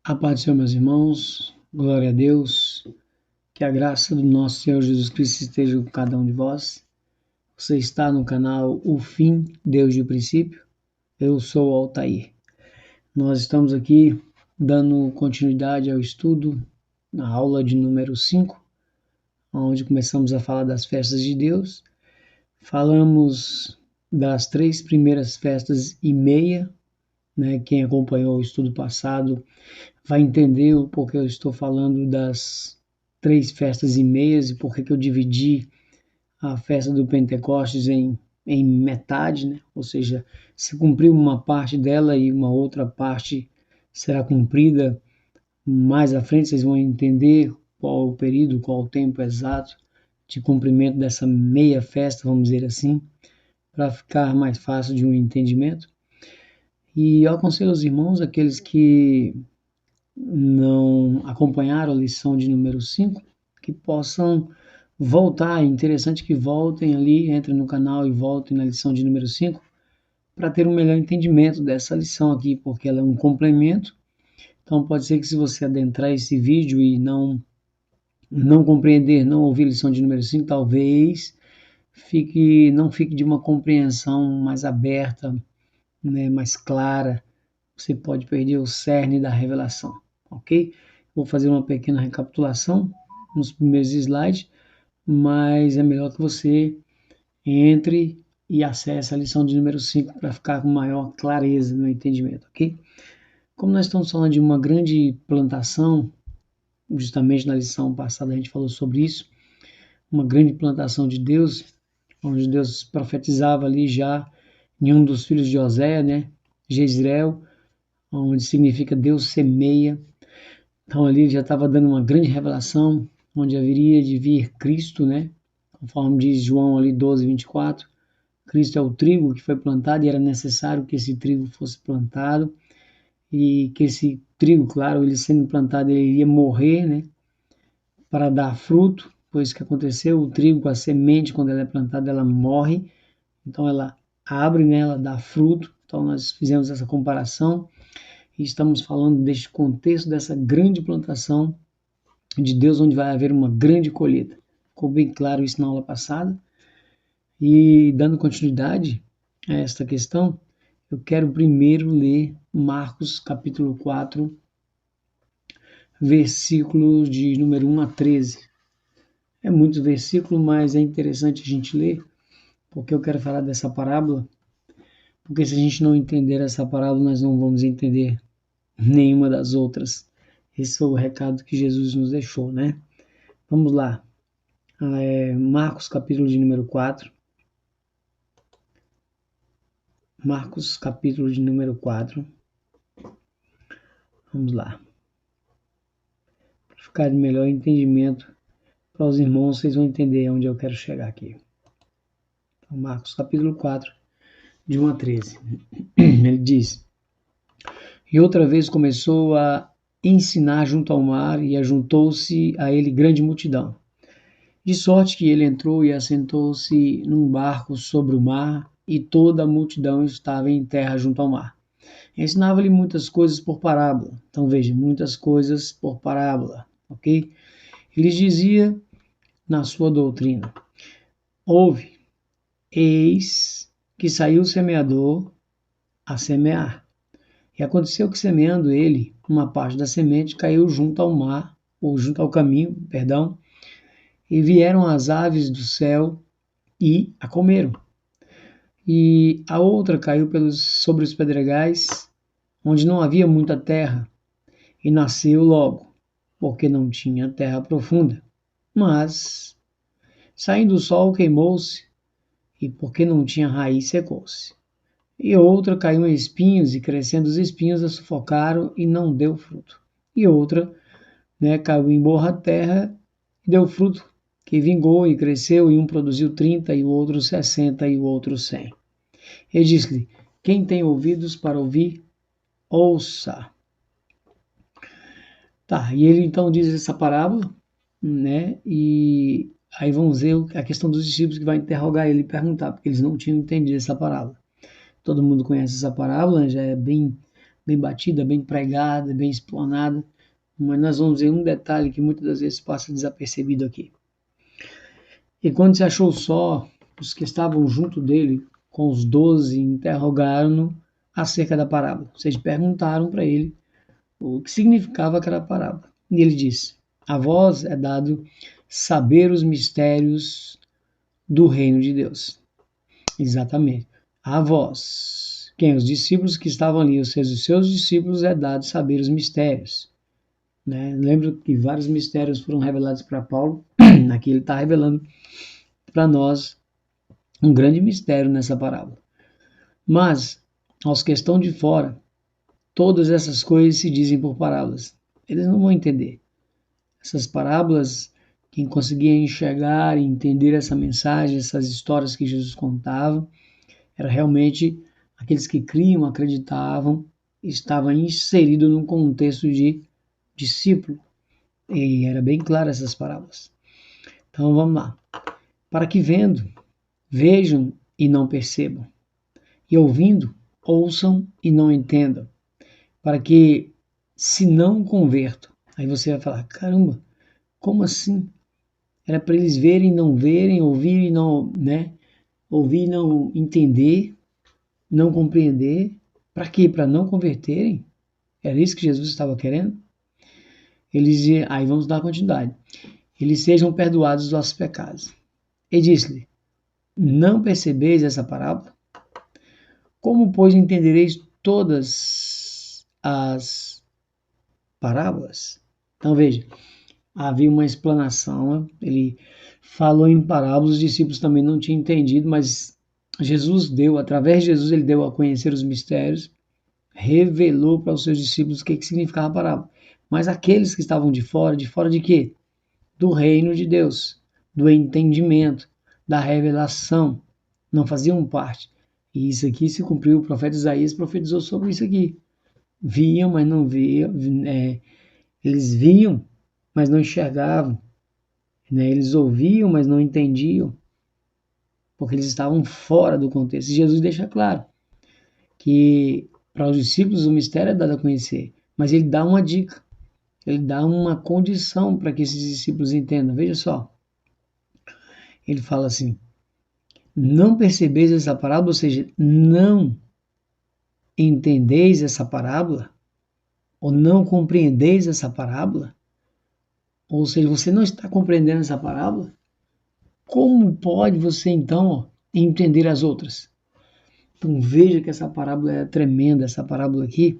A paz do Senhor, meus irmãos, glória a Deus, que a graça do nosso Senhor Jesus Cristo esteja com cada um de vós. Você está no canal O Fim, Deus de Princípio. Eu sou o Altair. Nós estamos aqui dando continuidade ao estudo na aula de número 5, onde começamos a falar das festas de Deus. Falamos das 3 primeiras festas e meia, né? Quem acompanhou o estudo passado vai entender o porquê eu estou falando das 3 festas e meias e porquê que eu dividi a festa do Pentecostes em metade, né? Ou seja, se cumpriu uma parte dela e uma outra parte será cumprida mais à frente, vocês vão entender qual o período, qual o tempo exato de cumprimento dessa meia festa, vamos dizer assim, para ficar mais fácil de um entendimento. E eu aconselho os irmãos, aqueles que não acompanharam a lição de número 5, que possam voltar. É interessante que voltem ali, entrem no canal e voltem na lição de número 5 para ter um melhor entendimento dessa lição aqui, porque ela é um complemento. Então pode ser que se você adentrar esse vídeo e não compreender, não ouvir a lição de número 5, talvez não fique de uma compreensão mais aberta, né, mais clara. Você pode perder o cerne da revelação, ok? Vou fazer uma pequena recapitulação nos primeiros slides, mas é melhor que você entre e acesse a lição de número 5 para ficar com maior clareza no entendimento, ok? Como nós estamos falando de uma grande plantação, justamente na lição passada a gente falou sobre isso, uma grande plantação de Deus, onde Deus profetizava ali já em um dos filhos de Oséia, né, Jezreel, onde significa Deus semeia. Então ali já estava dando uma grande revelação, onde haveria de vir Cristo, né? Conforme diz João ali 12:24, Cristo é o trigo que foi plantado e era necessário que esse trigo fosse plantado e que esse trigo, claro, ele sendo plantado, ele iria morrer, né? Para dar fruto, pois que aconteceu, o trigo, a semente, quando ela é plantada, ela morre, então ela abre, né? Ela dá fruto. Então nós fizemos essa comparação e estamos falando deste contexto, dessa grande plantação de Deus, onde vai haver uma grande colheita. Ficou bem claro isso na aula passada. E dando continuidade a esta questão, eu quero primeiro ler Marcos capítulo 4, versículos de número 1 a 13. É muito versículo, mas é interessante a gente ler, porque eu quero falar dessa parábola, porque se a gente não entender essa parábola, nós não vamos entender nenhuma das outras. Esse foi o recado que Jesus nos deixou, né? Vamos lá. Marcos capítulo de número 4. Marcos capítulo de número 4. Vamos lá. Para ficar de melhor entendimento para os irmãos, vocês vão entender onde eu quero chegar aqui. Então, Marcos capítulo 4, de 1 a 13. Ele diz: E outra vez começou a ensinar junto ao mar, e ajuntou-se a ele grande multidão. De sorte que ele entrou e assentou-se num barco sobre o mar, e toda a multidão estava em terra junto ao mar. Ensinava-lhe muitas coisas por parábola. Então veja, muitas coisas por parábola, ok? Ele dizia na sua doutrina: Ouve, eis que saiu o semeador a semear. E aconteceu que, semeando ele, uma parte da semente caiu junto ao mar, ou junto ao caminho, perdão, e vieram as aves do céu e a comeram. E a outra caiu sobre os pedregais, onde não havia muita terra, e nasceu logo, porque não tinha terra profunda. Mas, saindo o sol, queimou-se, e porque não tinha raiz, secou-se. E outra caiu em espinhos, e crescendo os espinhos a sufocaram, e não deu fruto. E outra, caiu em boa terra, e deu fruto, que vingou e cresceu, e um produziu 30, e o outro 60, e o outro 100. E disse-lhe: Quem tem ouvidos para ouvir, ouça. Tá, e ele então diz essa parábola, né? E aí vamos ver a questão dos discípulos, que vai interrogar ele e perguntar, porque eles não tinham entendido essa parábola. Todo mundo conhece essa parábola, já é bem bem batida, bem pregada, bem explanada, mas nós vamos ver um detalhe que muitas das vezes passa desapercebido aqui. E quando se achou só, os que estavam junto dele, com os 12, interrogaram-no acerca da parábola. Ou seja, perguntaram para ele o que significava aquela parábola. E ele disse: a vós é dado saber os mistérios do reino de Deus. Exatamente. A vós. Quem? Os discípulos que estavam ali, ou seja, os seus discípulos é dado saber os mistérios. Né? Lembro que vários mistérios foram revelados para Paulo. Aqui ele está revelando para nós um grande mistério nessa parábola. Mas, aos que estão de fora, todas essas coisas se dizem por parábolas. Eles não vão entender. Essas parábolas, quem conseguia enxergar e entender essa mensagem, essas histórias que Jesus contava, era realmente aqueles que criam, acreditavam, estavam inseridos num contexto de discípulo. E era bem claro essas parábolas. Então vamos lá. Para que vendo, vejam e não percebam, e ouvindo, ouçam e não entendam, para que se não convertam. Aí você vai falar, caramba, como assim? Era para eles verem, não verem, ouvir e não, né? Ouvir e não entender, não compreender. Para quê? Para não converterem? Era isso que Jesus estava querendo? Aí vamos dar continuidade. Eles sejam perdoados dos nossos pecados. E disse-lhe, não percebeis essa parábola? Como, pois, entendereis todas as parábolas? Então, veja, havia uma explanação, né? Ele falou em parábolas, os discípulos também não tinham entendido, mas Jesus deu, através de Jesus, ele deu a conhecer os mistérios, revelou para os seus discípulos o que significava a parábola. Mas aqueles que estavam de fora de quê? Do reino de Deus, do entendimento, da revelação, não faziam parte. E isso aqui se cumpriu, o profeta Isaías profetizou sobre isso aqui. Viam, mas não viam, eles viam, mas não enxergavam, né? Eles ouviam, mas não entendiam, porque eles estavam fora do contexto. E Jesus deixa claro que para os discípulos o mistério é dado a conhecer, mas ele dá uma dica, ele dá uma condição para que esses discípulos entendam. Veja só, ele fala assim, não percebeis essa parábola, ou seja, não entendeis essa parábola, ou não compreendeis essa parábola, ou seja, você não está compreendendo essa parábola, como pode você então entender as outras? Então veja que essa parábola é tremenda, essa parábola aqui,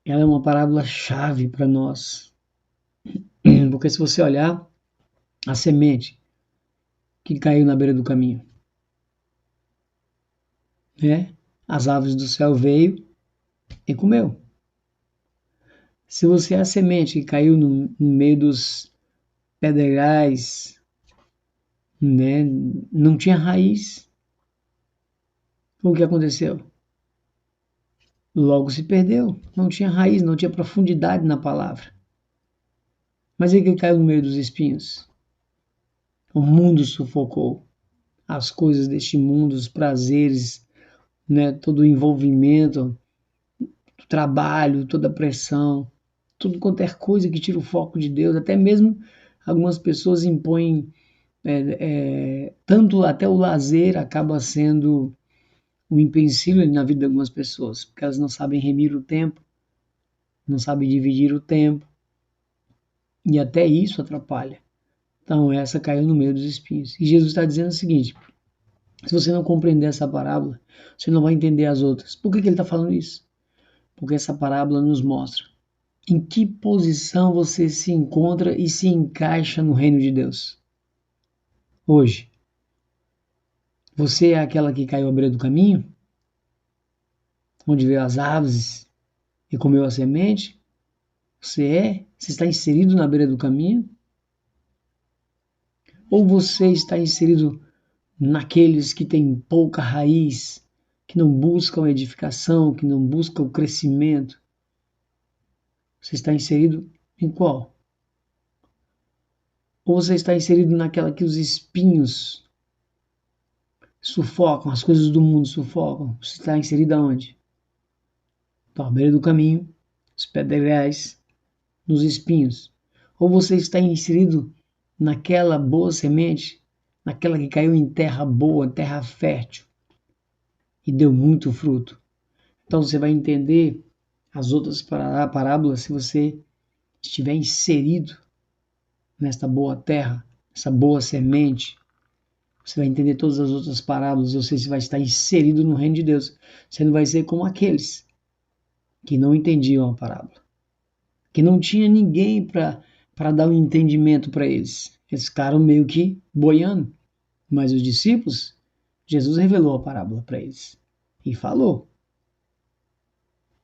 ela é uma parábola chave para nós, porque se você olhar a semente que caiu na beira do caminho, né? As aves do céu veio e comeu. Se você é a semente que caiu no meio dos pedregais, né? Não tinha raiz, o que aconteceu? Logo se perdeu, não tinha raiz, não tinha profundidade na palavra. Mas aí que caiu no meio dos espinhos. O mundo sufocou, as coisas deste mundo, os prazeres, né? Todo o envolvimento, o trabalho, toda a pressão, tudo quanto é coisa que tira o foco de Deus, até mesmo algumas pessoas impõem, tanto até o lazer acaba sendo um empecilho na vida de algumas pessoas, porque elas não sabem remir o tempo, não sabem dividir o tempo, e até isso atrapalha. Então essa caiu no meio dos espinhos. E Jesus está dizendo o seguinte, se você não compreender essa parábola, você não vai entender as outras. Por que ele está falando isso? Porque essa parábola nos mostra em que posição você se encontra e se encaixa no reino de Deus. Hoje, você é aquela que caiu à beira do caminho, onde veio as aves e comeu a semente? Você está inserido na beira do caminho? Ou você está inserido naqueles que têm pouca raiz, que não buscam a edificação, que não buscam o crescimento? Você está inserido em qual? Ou você está inserido naquela que os espinhos sufocam, as coisas do mundo sufocam? Você está inserido aonde? Então, à beira do caminho, os pedregais, nos espinhos. Ou você está inserido naquela boa semente, naquela que caiu em terra boa, terra fértil, e deu muito fruto. Então você vai entender as outras parábolas se você estiver inserido nesta boa terra, essa boa semente. Você vai entender todas as outras parábolas, ou seja, você vai estar inserido no reino de Deus. Você não vai ser como aqueles que não entendiam a parábola, que não tinha ninguém para dar um entendimento para eles. Eles ficaram meio que boiando. Mas os discípulos, Jesus revelou a parábola para eles e falou: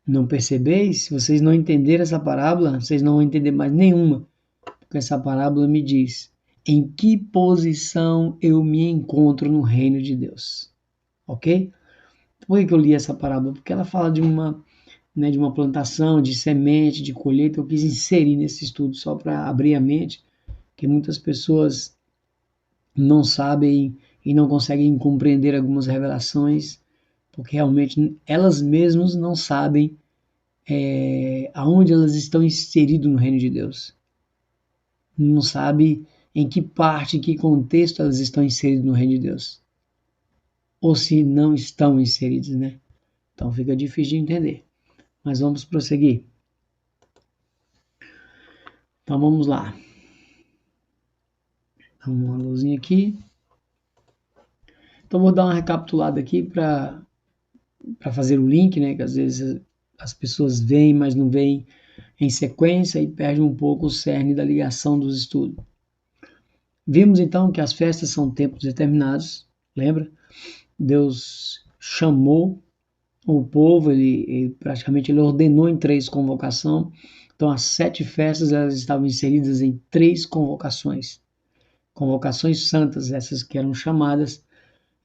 não percebeis? Se vocês não entenderem essa parábola, vocês não vão entender mais nenhuma, porque essa parábola me diz em que posição eu me encontro no reino de Deus. Ok? Por que eu li essa parábola? Porque ela fala de uma plantação, de semente, de colheita. Eu quis inserir nesse estudo só para abrir a mente, que muitas pessoas não sabem e não conseguem compreender algumas revelações, porque realmente elas mesmas não sabem aonde elas estão inseridas no reino de Deus. Não sabem em que parte, em que contexto elas estão inseridas no reino de Deus. Ou se não estão inseridas, né? Então fica difícil de entender. Mas vamos prosseguir. Então vamos lá. Dá uma luzinha aqui. Então vou dar uma recapitulada aqui para fazer o link, né? Que às vezes as pessoas veem, mas não veem em sequência e perdem um pouco o cerne da ligação dos estudos. Vimos então que as festas são tempos determinados, lembra? Deus chamou o povo, ele praticamente ele ordenou em 3 convocações. Então as 7 festas elas estavam inseridas em 3 convocações. Convocações santas, essas que eram chamadas,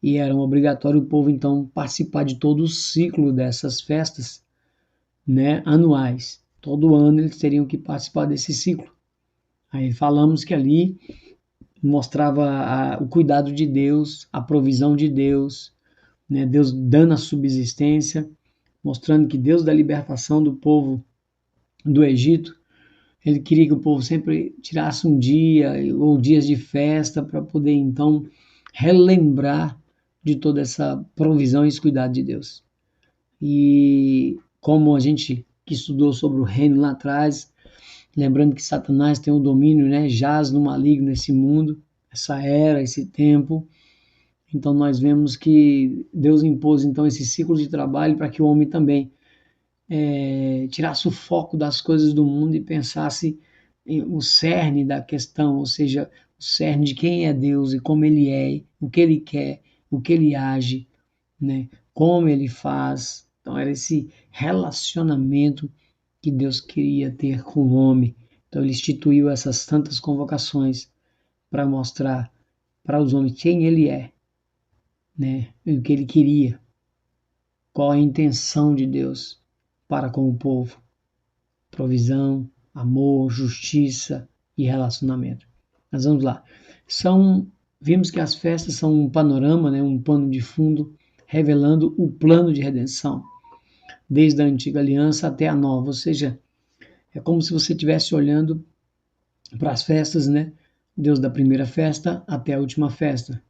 e era obrigatório o povo então participar de todo o ciclo dessas festas, né, anuais. Todo ano eles teriam que participar desse ciclo. Aí falamos que ali mostrava o cuidado de Deus, a provisão de Deus, né, Deus dando a subsistência, mostrando que Deus da libertação do povo do Egito, ele queria que o povo sempre tirasse um dia ou dias de festa para poder então relembrar de toda essa provisão e esse cuidado de Deus. E como a gente que estudou sobre o reino lá atrás, lembrando que Satanás tem o domínio, né, jaz no maligno nesse mundo, essa era, esse tempo. Então nós vemos que Deus impôs então esse ciclo de trabalho para que o homem também tirasse o foco das coisas do mundo e pensasse em o cerne da questão, ou seja, o cerne de quem é Deus e como ele é, o que ele quer, o que ele age, né? Como ele faz. Então era esse relacionamento que Deus queria ter com o homem. Então ele instituiu essas tantas convocações para mostrar para os homens quem ele é, né? E o que ele queria, qual a intenção de Deus para com o povo. Provisão, amor, justiça e relacionamento. Mas vamos lá. Vimos que as festas são um panorama, né, um pano de fundo, revelando o plano de redenção, desde a antiga aliança até a nova. Ou seja, é como se você estivesse olhando para as festas, né? Deus da primeira festa até a última festa,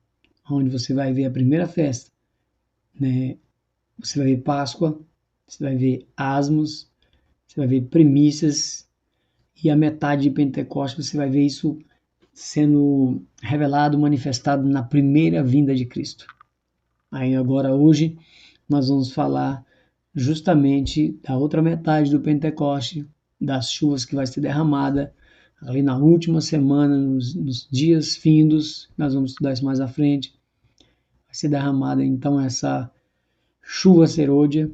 onde você vai ver a primeira festa, né? Você vai ver Páscoa, você vai ver asmos, você vai ver primícias, e a metade de Pentecostes você vai ver isso sendo revelado, manifestado na primeira vinda de Cristo. Aí agora hoje nós vamos falar justamente da outra metade do Pentecoste, das chuvas que vai ser derramada ali na última semana, nos dias findos, nós vamos estudar isso mais à frente. Vai ser derramada então essa chuva serôdia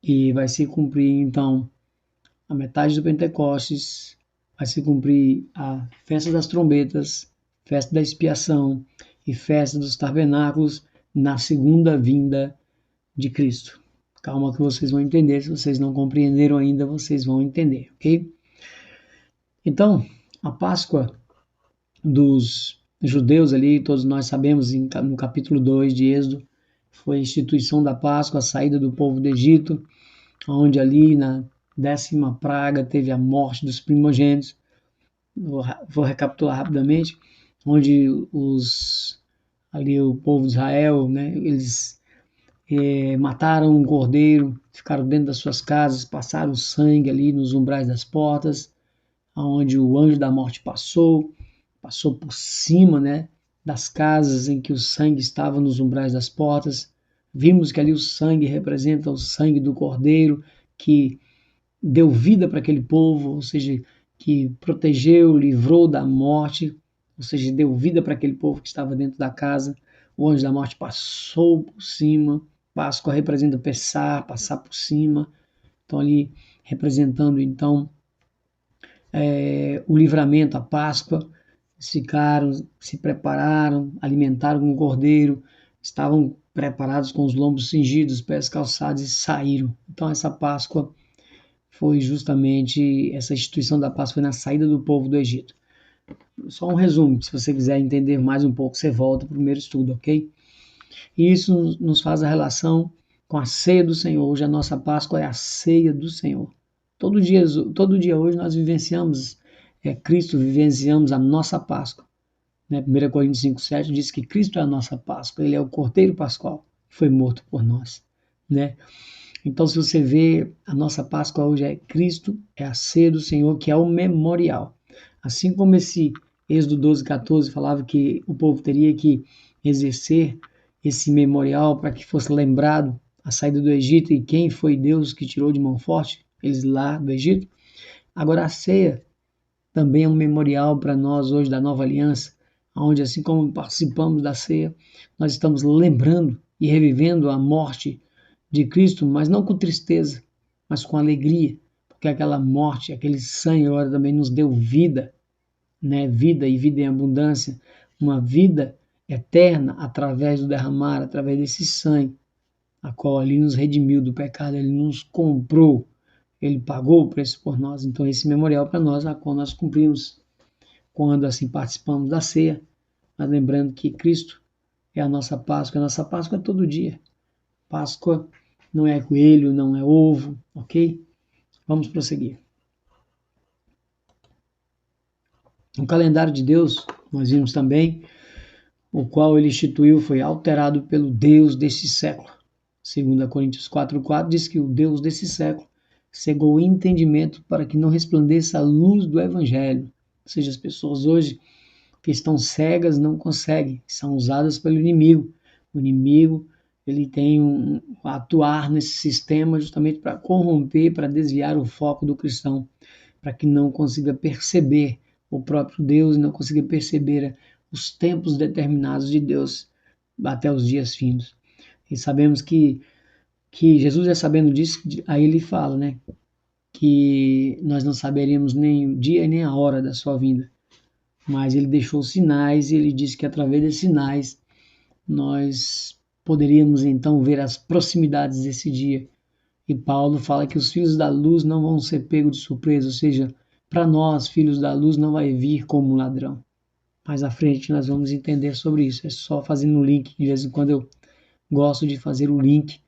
e vai se cumprir então a metade do Pentecostes, vai se cumprir a festa das trombetas, festa da expiação e festa dos tabernáculos na segunda vinda de Cristo. Calma que vocês vão entender, se vocês não compreenderam ainda, vocês vão entender, ok? Então, a Páscoa dos judeus ali, todos nós sabemos, no capítulo 2 de Êxodo, foi a instituição da Páscoa, a saída do povo do Egito, onde ali na 10ª praga teve a morte dos primogênitos. Vou recapitular rapidamente, onde ali o povo de Israel, né, eles mataram um cordeiro, ficaram dentro das suas casas, passaram sangue ali nos umbrais das portas, onde o anjo da morte passou por cima, né, das casas em que o sangue estava nos umbrais das portas. Vimos que ali o sangue representa o sangue do cordeiro que deu vida para aquele povo, ou seja, que protegeu, livrou da morte, ou seja, deu vida para aquele povo que estava dentro da casa. O anjo da morte passou por cima. Páscoa representa passar por cima. Então ali representando então o livramento, a Páscoa. Ficaram, se prepararam, alimentaram com o cordeiro, estavam preparados com os lombos cingidos, pés calçados e saíram. Então essa Páscoa foi justamente, essa instituição da Páscoa foi na saída do povo do Egito. Só um resumo, se você quiser entender mais um pouco, você volta para o primeiro estudo, ok? E isso nos faz a relação com a ceia do Senhor. Hoje a nossa Páscoa é a ceia do Senhor. Todo dia hoje nós vivenciamos Cristo, vivenciamos a nossa Páscoa. Né? 1 Coríntios 5,7 diz que Cristo é a nossa Páscoa, Ele é o Cordeiro Pascual, que foi morto por nós. Né? Então, se você vê, a nossa Páscoa hoje é Cristo, é a ceia do Senhor, que é o memorial. Assim como esse Êxodo 12,14 falava que o povo teria que exercer esse memorial para que fosse lembrado a saída do Egito e quem foi Deus que tirou de mão forte eles lá do Egito. Agora a ceia também é um memorial para nós hoje da nova aliança, onde assim como participamos da ceia, nós estamos lembrando e revivendo a morte de Cristo, mas não com tristeza, mas com alegria, porque aquela morte, aquele sangue agora também nos deu vida, né? Vida e vida em abundância, uma vida eterna através do derramar, através desse sangue, a qual ali nos redimiu do pecado, ele nos comprou, ele pagou o preço por nós. Então esse memorial para nós, a qual nós cumprimos quando assim participamos da ceia, mas lembrando que Cristo é a nossa Páscoa é todo dia. Páscoa não é coelho, não é ovo, ok? Vamos prosseguir. O calendário de Deus, nós vimos também, o qual ele instituiu foi alterado pelo Deus desse século. 2 Coríntios 4,4 diz que o Deus desse século cegou o entendimento para que não resplandeça a luz do Evangelho. Ou seja, as pessoas hoje que estão cegas não conseguem, são usadas pelo inimigo. O inimigo ele tem atuar nesse sistema justamente para corromper, para desviar o foco do cristão, para que não consiga perceber o próprio Deus, não consiga perceber os tempos determinados de Deus até os dias findos. E sabemos que Jesus, já sabendo disso, aí ele fala, né, que nós não saberíamos nem o dia nem a hora da sua vinda, mas ele deixou sinais e ele disse que através desses sinais nós poderíamos então ver as proximidades desse dia. E Paulo fala que os filhos da luz não vão ser pegos de surpresa, ou seja, para nós, filhos da luz, não vai vir como um ladrão. Mais à frente nós vamos entender sobre isso. É só fazendo o link. De vez em quando eu gosto de fazer o link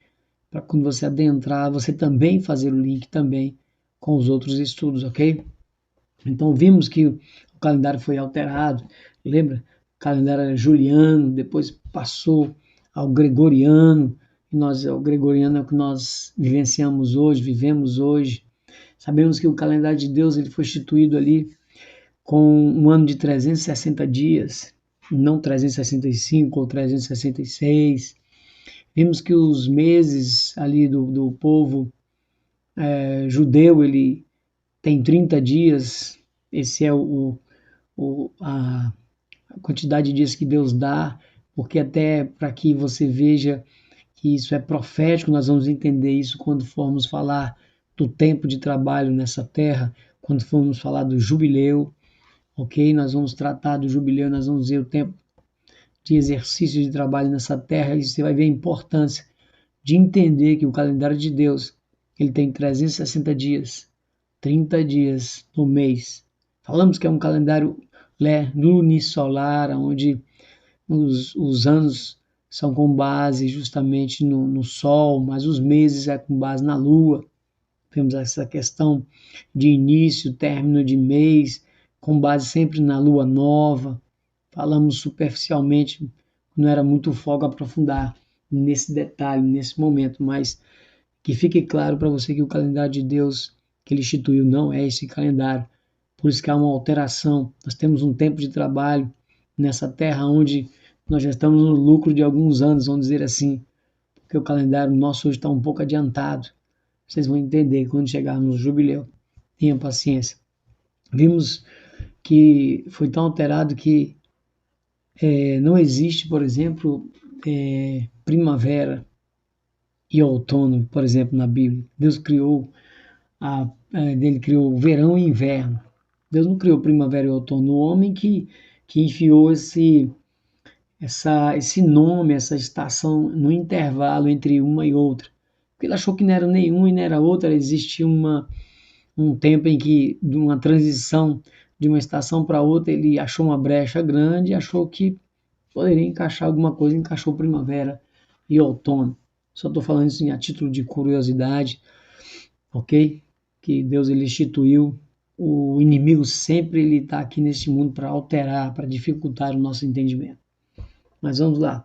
para quando você adentrar, você também fazer o link também com os outros estudos, ok? Então vimos que o calendário foi alterado. Lembra? O calendário era juliano, depois passou ao gregoriano. O gregoriano é o que nós vivenciamos hoje, vivemos hoje. Sabemos que o calendário de Deus ele foi instituído ali com um ano de 360 dias, não 365 ou 366. Vimos que os meses ali do povo judeu, ele tem 30 dias, esse é a quantidade de dias que Deus dá, porque até para que você veja que isso é profético, nós vamos entender isso quando formos falar do tempo de trabalho nessa terra, quando formos falar do jubileu, ok? Nós vamos tratar do jubileu, nós vamos ver o tempo de exercício de trabalho nessa terra e você vai ver a importância de entender que o calendário de Deus ele tem 360 dias, 30 dias no mês. Falamos que é um calendário lunisolar, onde os anos são com base justamente no Sol, mas os meses é com base na Lua. Temos essa questão de início, término de mês, com base sempre na lua nova. Falamos superficialmente, não era muito foco aprofundar nesse detalhe, nesse momento, mas que fique claro para você que o calendário de Deus que ele instituiu não é esse calendário. Por isso que há uma alteração. Nós temos um tempo de trabalho nessa terra onde nós já estamos no lucro de alguns anos, vamos dizer assim, porque o calendário nosso hoje está um pouco adiantado. Vocês vão entender quando chegarmos no jubileu. Tenha paciência. Vimos que foi tão alterado que não existe, por exemplo, primavera e outono, por exemplo, na Bíblia. Deus criou ele criou verão e inverno. Deus não criou primavera e outono. O homem que enfiou esse nome, essa estação no intervalo entre uma e outra. Porque ele achou que não era nenhuma e não era outra. Existia um tempo em que, de uma transição de uma estação para outra, ele achou uma brecha grande e achou que poderia encaixar alguma coisa, encaixou primavera e outono. Só estou falando isso a título de curiosidade, ok? Que Deus ele instituiu. O inimigo sempre ele está aqui neste mundo para alterar, para dificultar o nosso entendimento. Mas vamos lá.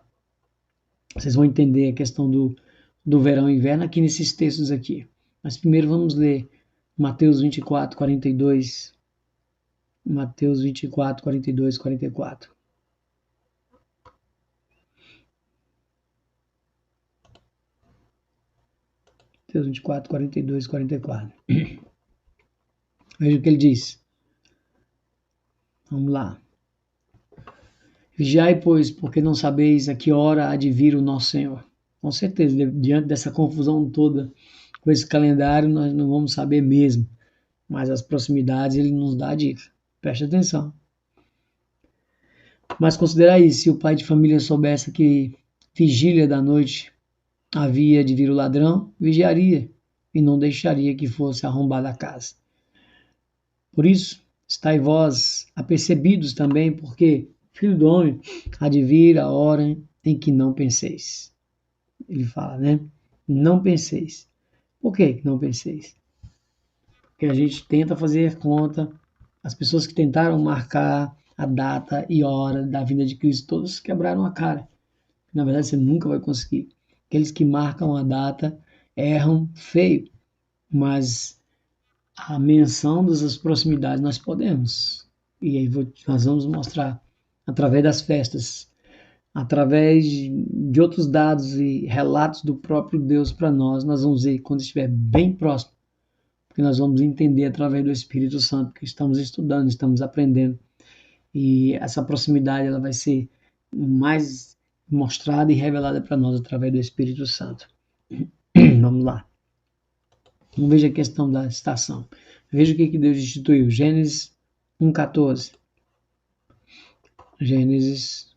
Vocês vão entender a questão do verão e inverno aqui nesses textos aqui. Mas primeiro vamos ler Mateus 24, 42. Mateus 24, 42, 44. Mateus 24, 42, 44. Veja o que ele diz. Vamos lá. Vigiai, pois, porque não sabeis a que hora há de vir o nosso Senhor. Com certeza, diante dessa confusão toda, com esse calendário, nós não vamos saber mesmo. Mas as proximidades, ele nos dá a dica. Preste atenção. Mas considerai isso, se o pai de família soubesse que vigília da noite havia de vir o ladrão, vigiaria e não deixaria que fosse arrombada a casa. Por isso, estai vós apercebidos também, porque, filho do homem, há de vir a hora em que não penseis. Ele fala, né? Não penseis. Por que não penseis? Porque a gente tenta fazer conta, as pessoas que tentaram marcar a data e hora da vinda de Cristo, todos quebraram a cara. Na verdade, você nunca vai conseguir. Aqueles que marcam a data erram feio, mas a menção das proximidades nós podemos. E aí nós vamos mostrar através das festas, através de outros dados e relatos do próprio Deus para nós vamos ver quando estiver bem próximo, porque nós vamos entender através do Espírito Santo que estamos estudando, estamos aprendendo. E essa proximidade ela vai ser mais mostrada e revelada para nós através do Espírito Santo. Vamos lá. Vamos ver a questão da estação. Veja o que Deus instituiu. Gênesis 1,14. Gênesis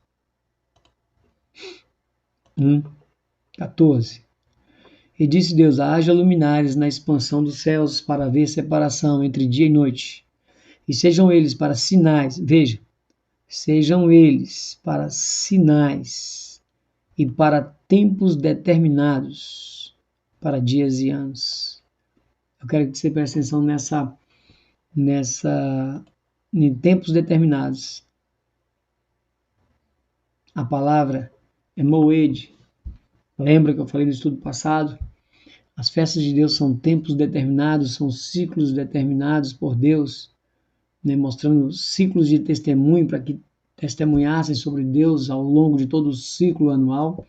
1,14. E disse Deus: haja luminares na expansão dos céus para haver separação entre dia e noite. E sejam eles para sinais. Veja. Sejam eles para sinais e para tempos determinados, para dias e anos. Eu quero que você preste atenção em tempos determinados. A palavra é moed. Lembra que eu falei no estudo passado? As festas de Deus são tempos determinados, são ciclos determinados por Deus, né, mostrando ciclos de testemunho para que testemunhassem sobre Deus ao longo de todo o ciclo anual,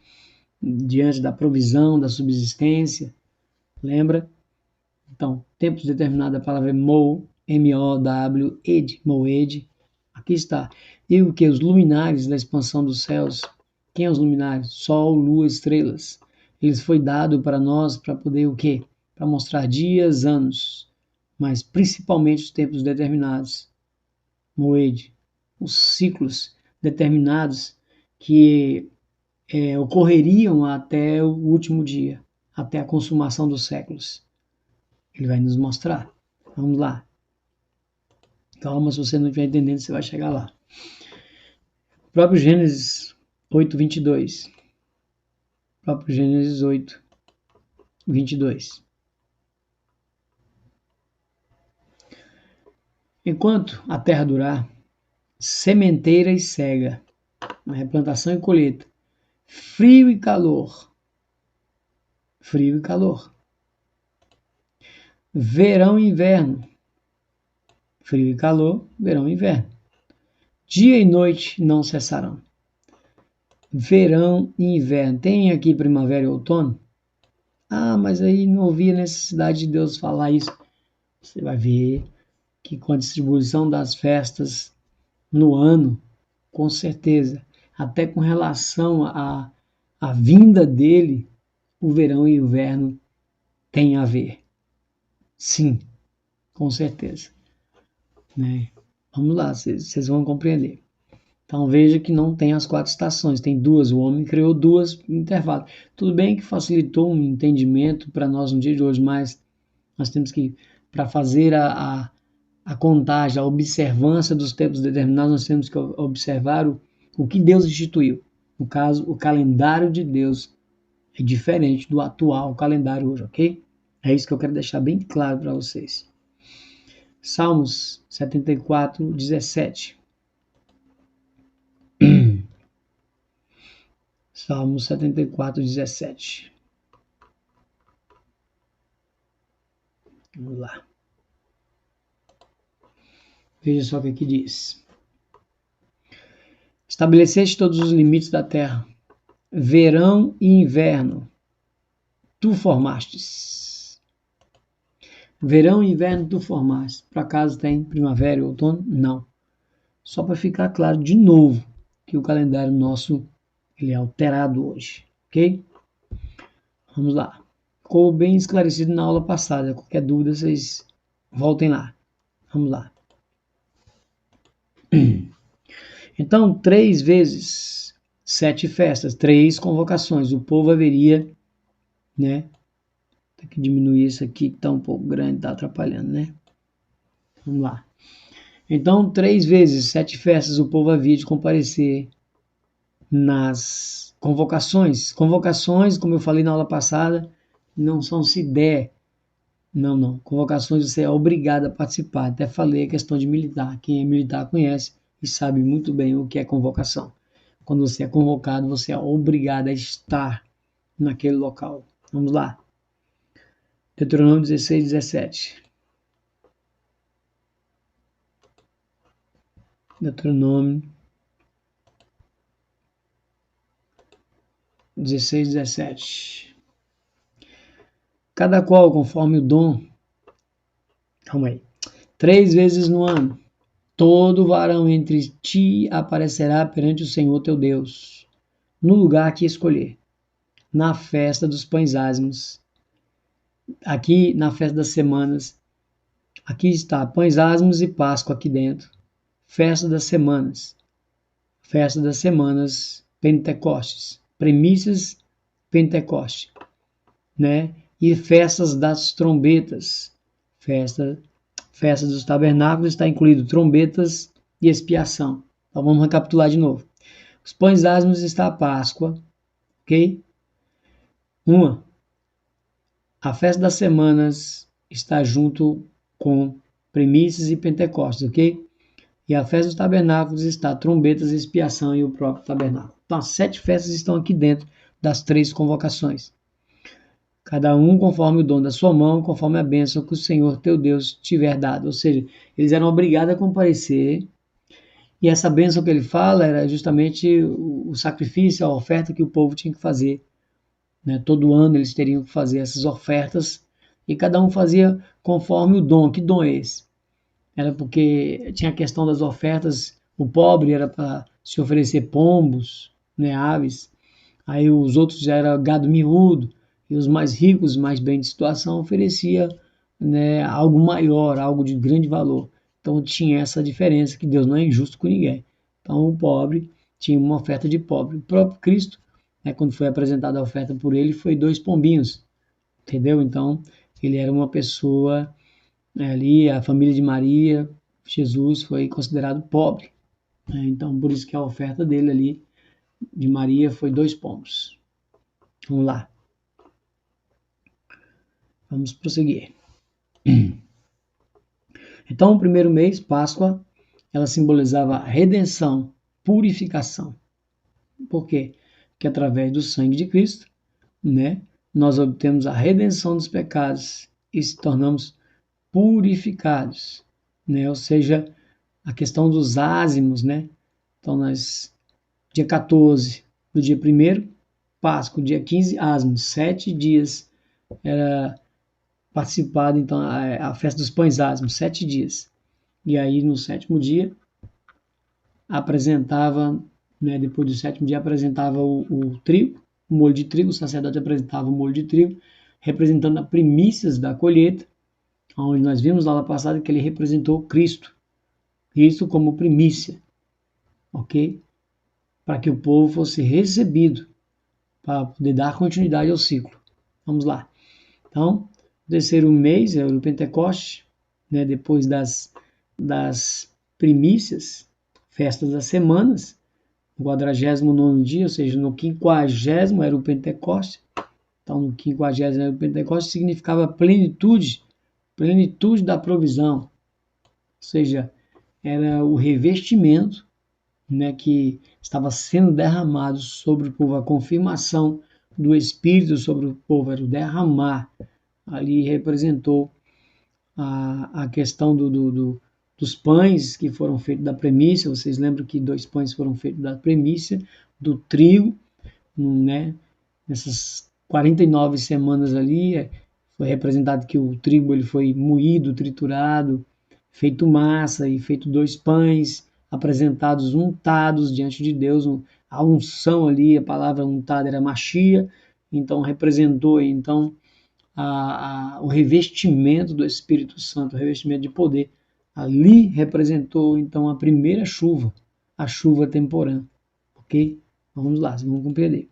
diante da provisão, da subsistência. Lembra? Então, tempos determinados, a palavra é M-O-W-E-D, moed. Aqui está. E o que? Os luminares da expansão dos céus. Quem é os luminares? Sol, lua, estrelas. Eles foi dado para nós para poder o quê? Para mostrar dias, anos, mas principalmente os tempos determinados. Moed. Os ciclos determinados que ocorreriam até o último dia, até a consumação dos séculos. Ele vai nos mostrar. Vamos lá. Calma, se você não estiver entendendo, você vai chegar lá. O próprio Gênesis 8, 22. O próprio Gênesis 8, 22. Enquanto a terra durar, sementeira e cega, replantação e colheita, frio e calor, frio e calor, verão e inverno, frio e calor, verão e inverno, dia e noite não cessarão. Verão e inverno. Tem aqui primavera e outono? Ah, mas aí não havia necessidade de Deus falar isso. Você vai ver que com a distribuição das festas no ano, com certeza, até com relação à vinda dele, o verão e o inverno têm a ver. Sim, com certeza. Né? Vamos lá, vocês vão compreender. Então veja que não tem as 4 estações, tem duas. O homem criou duas intervalos. Tudo bem que facilitou um entendimento para nós no dia de hoje, mas nós temos que, para fazer a contagem, a observância dos tempos determinados, nós temos que observar o que Deus instituiu. No caso, o calendário de Deus é diferente do atual calendário hoje, ok? É isso que eu quero deixar bem claro para vocês. Salmos 74, 17. Salmos 74, 17. Vamos lá. Veja só o que aqui diz. Estabeleceste todos os limites da terra, verão e inverno, tu formastes. Verão e inverno tu formastes. Por acaso tem primavera e outono? Não. Só para ficar claro de novo que o calendário nosso ele é alterado hoje, ok? Vamos lá. Ficou bem esclarecido na aula passada. Qualquer dúvida, vocês voltem lá. Vamos lá. Então, 3 vezes 7 festas, 3 convocações. O povo haveria, né? Tem que diminuir isso aqui, que está um pouco grande, está atrapalhando, né? Vamos lá. Então, 3 vezes 7 festas o povo havia de comparecer nas convocações. Convocações, como eu falei na aula passada, não são se der. Não. Convocações você é obrigado a participar. Até falei a questão de militar. Quem é militar conhece e sabe muito bem o que é convocação. Quando você é convocado, você é obrigado a estar naquele local. Vamos lá. Deuteronômio 16, 17. Deuteronômio 16, 17. Cada qual conforme o dom. Calma aí. 3 vezes no ano, todo varão entre ti aparecerá perante o Senhor teu Deus, no lugar que escolher, na festa dos pães ázimos, aqui na festa das semanas, aqui está pães ázimos e Páscoa aqui dentro, festa das semanas, Pentecostes, premissas Pentecoste, né? E festas das trombetas, festa dos tabernáculos está incluído trombetas e expiação. Então vamos recapitular de novo. Os pães ázimos está a Páscoa, ok? A festa das semanas está junto com premissas e Pentecostes, ok? E a festa dos tabernáculos está trombetas, expiação e o próprio tabernáculo. Então as 7 festas estão aqui dentro das 3 convocações. Cada um conforme o dom da sua mão, conforme a bênção que o Senhor teu Deus tiver dado. Ou seja, eles eram obrigados a comparecer. E essa bênção que ele fala era justamente o sacrifício, a oferta que o povo tinha que fazer. Né? Todo ano eles teriam que fazer essas ofertas e cada um fazia conforme o dom. Que dom é esse? Era porque tinha a questão das ofertas, o pobre era para se oferecer pombos, né, aves, aí os outros já era gado miúdo, e os mais ricos, mais bem de situação, oferecia, né, algo maior, algo de grande valor. Então tinha essa diferença, que Deus não é injusto com ninguém. Então o pobre tinha uma oferta de pobre. O próprio Cristo, né, quando foi apresentada a oferta por ele, foi 2 pombinhos, entendeu? Então ele era uma pessoa, né, ali, a família de Maria, Jesus foi considerado pobre, né? Então por isso que a oferta dele ali, de Maria, foi 2 pombos. Vamos lá. Vamos prosseguir. Então Então, o primeiro mês, Páscoa, ela simbolizava redenção, purificação. Por quê? Porque através do sangue de Cristo, né, nós obtemos a redenção dos pecados e se tornamos purificados, né? Ou seja, a questão dos ázimos, né? Então, dia 14 do dia 1º, Páscoa, dia 15, ázimos, 7 dias era participado, então, a festa dos pães ázimos, 7 dias. E aí, no 7º dia, apresentava, né, depois do 7º dia, apresentava o trigo, o molho de trigo, o sacerdote apresentava o molho de trigo, representando as primícias da colheita, onde nós vimos lá na passada que ele representou Cristo como primícia, ok? Para que o povo fosse recebido, para poder dar continuidade ao ciclo. Vamos lá. Então, o terceiro mês é o Pentecoste, né, depois das primícias, festas das semanas, no 49º dia, ou seja, no 50º era o Pentecoste. Então, no 50º era o Pentecoste, significava plenitude da provisão. Ou seja, era o revestimento, né, que estava sendo derramado sobre o povo, a confirmação do Espírito sobre o povo, era o derramar. Ali representou a questão dos pães que foram feitos da premissa. Vocês lembram que 2 pães foram feitos da premissa, do trigo, né? Nessas 49 semanas ali, foi representado que o trigo ele foi moído, triturado, feito massa e feito 2 pães, apresentados untados diante de Deus. A unção ali, a palavra untada era Machia, então representou então o revestimento do Espírito Santo, o revestimento de poder. Ali representou então a primeira chuva, a chuva temporã, ok? Vamos lá, vamos compreender.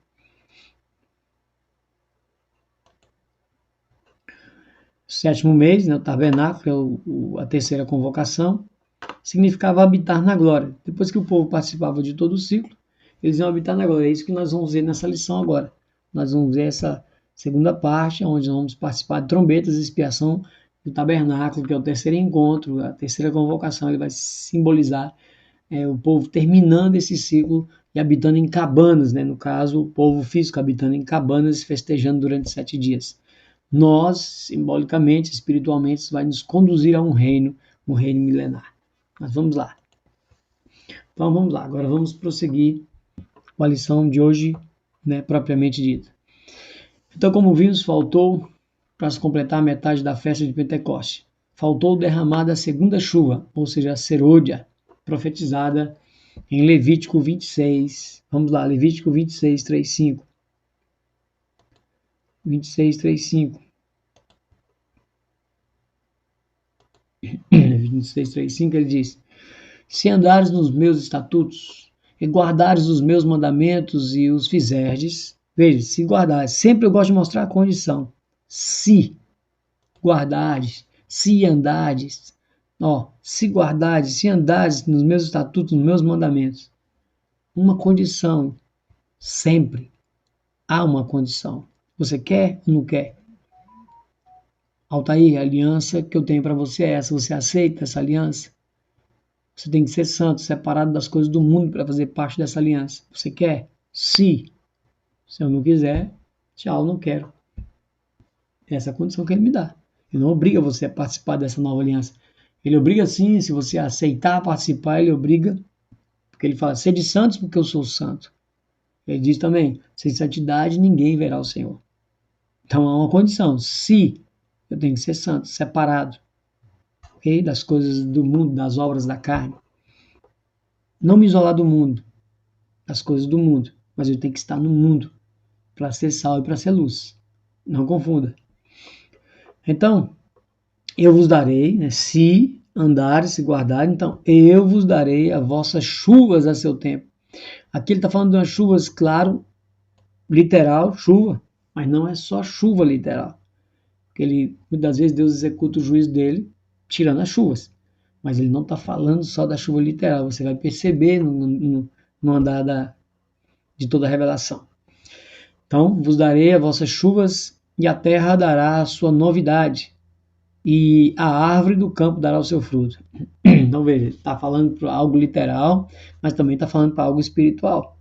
Sétimo mês, né, o tabernáculo, a terceira convocação, significava habitar na glória. Depois que o povo participava de todo o ciclo, eles iam habitar na glória. É isso que nós vamos ver nessa lição agora. Nós vamos ver essa segunda parte, onde nós vamos participar de trombetas e expiação do tabernáculo, que é o terceiro encontro, a terceira convocação. Ele vai simbolizar o povo terminando esse ciclo e habitando em cabanas, né? No caso, o povo físico habitando em cabanas, festejando durante 7 dias. Nós, simbolicamente, espiritualmente, isso vai nos conduzir a um reino milenar. Mas vamos lá. Então vamos lá, agora vamos prosseguir com a lição de hoje, né, propriamente dita. Então, como vimos, faltou, para se completar a metade da festa de Pentecoste, faltou derramar da segunda chuva, ou seja, a serôdia, profetizada em Levítico 26. Vamos lá, Levítico 26, 3, 5. 26, 3, 5. 26, 3, 5, ele diz: se andares nos meus estatutos, e guardares os meus mandamentos e os fizerdes, veja, se guardares, sempre eu gosto de mostrar a condição, se guardares, se andares, se guardares, se andares nos meus estatutos, nos meus mandamentos, uma condição, sempre há uma condição, você quer ou não quer? Altair, a aliança que eu tenho para você é essa, você aceita essa aliança? Você tem que ser santo, separado das coisas do mundo para fazer parte dessa aliança. Você quer? Se eu não quiser, tchau, não quero. Essa é a condição que ele me dá. Ele não obriga você a participar dessa nova aliança. Ele obriga sim, se você aceitar participar, ele obriga. Porque ele fala, sede santos porque eu sou santo. Ele diz também, sem santidade ninguém verá o Senhor. Então há uma condição, se eu tenho que ser santo, separado, okay? Das coisas do mundo, das obras da carne. Não me isolar do mundo, das coisas do mundo, mas eu tenho que estar no mundo para ser sal e para ser luz. Não confunda. Então, eu vos darei, né, se andares, se guardarem, então eu vos darei as vossas chuvas a seu tempo. Aqui ele está falando de umas chuvas, claro, literal, chuva, mas não é só chuva literal. Porque muitas vezes Deus executa o juízo dele tirando as chuvas. Mas ele não está falando só da chuva literal. Você vai perceber no andar de toda a revelação. Então, vos darei as vossas chuvas e a terra dará a sua novidade. e a árvore do campo dará o seu fruto. Então veja, está falando para algo literal, mas também está falando para algo espiritual,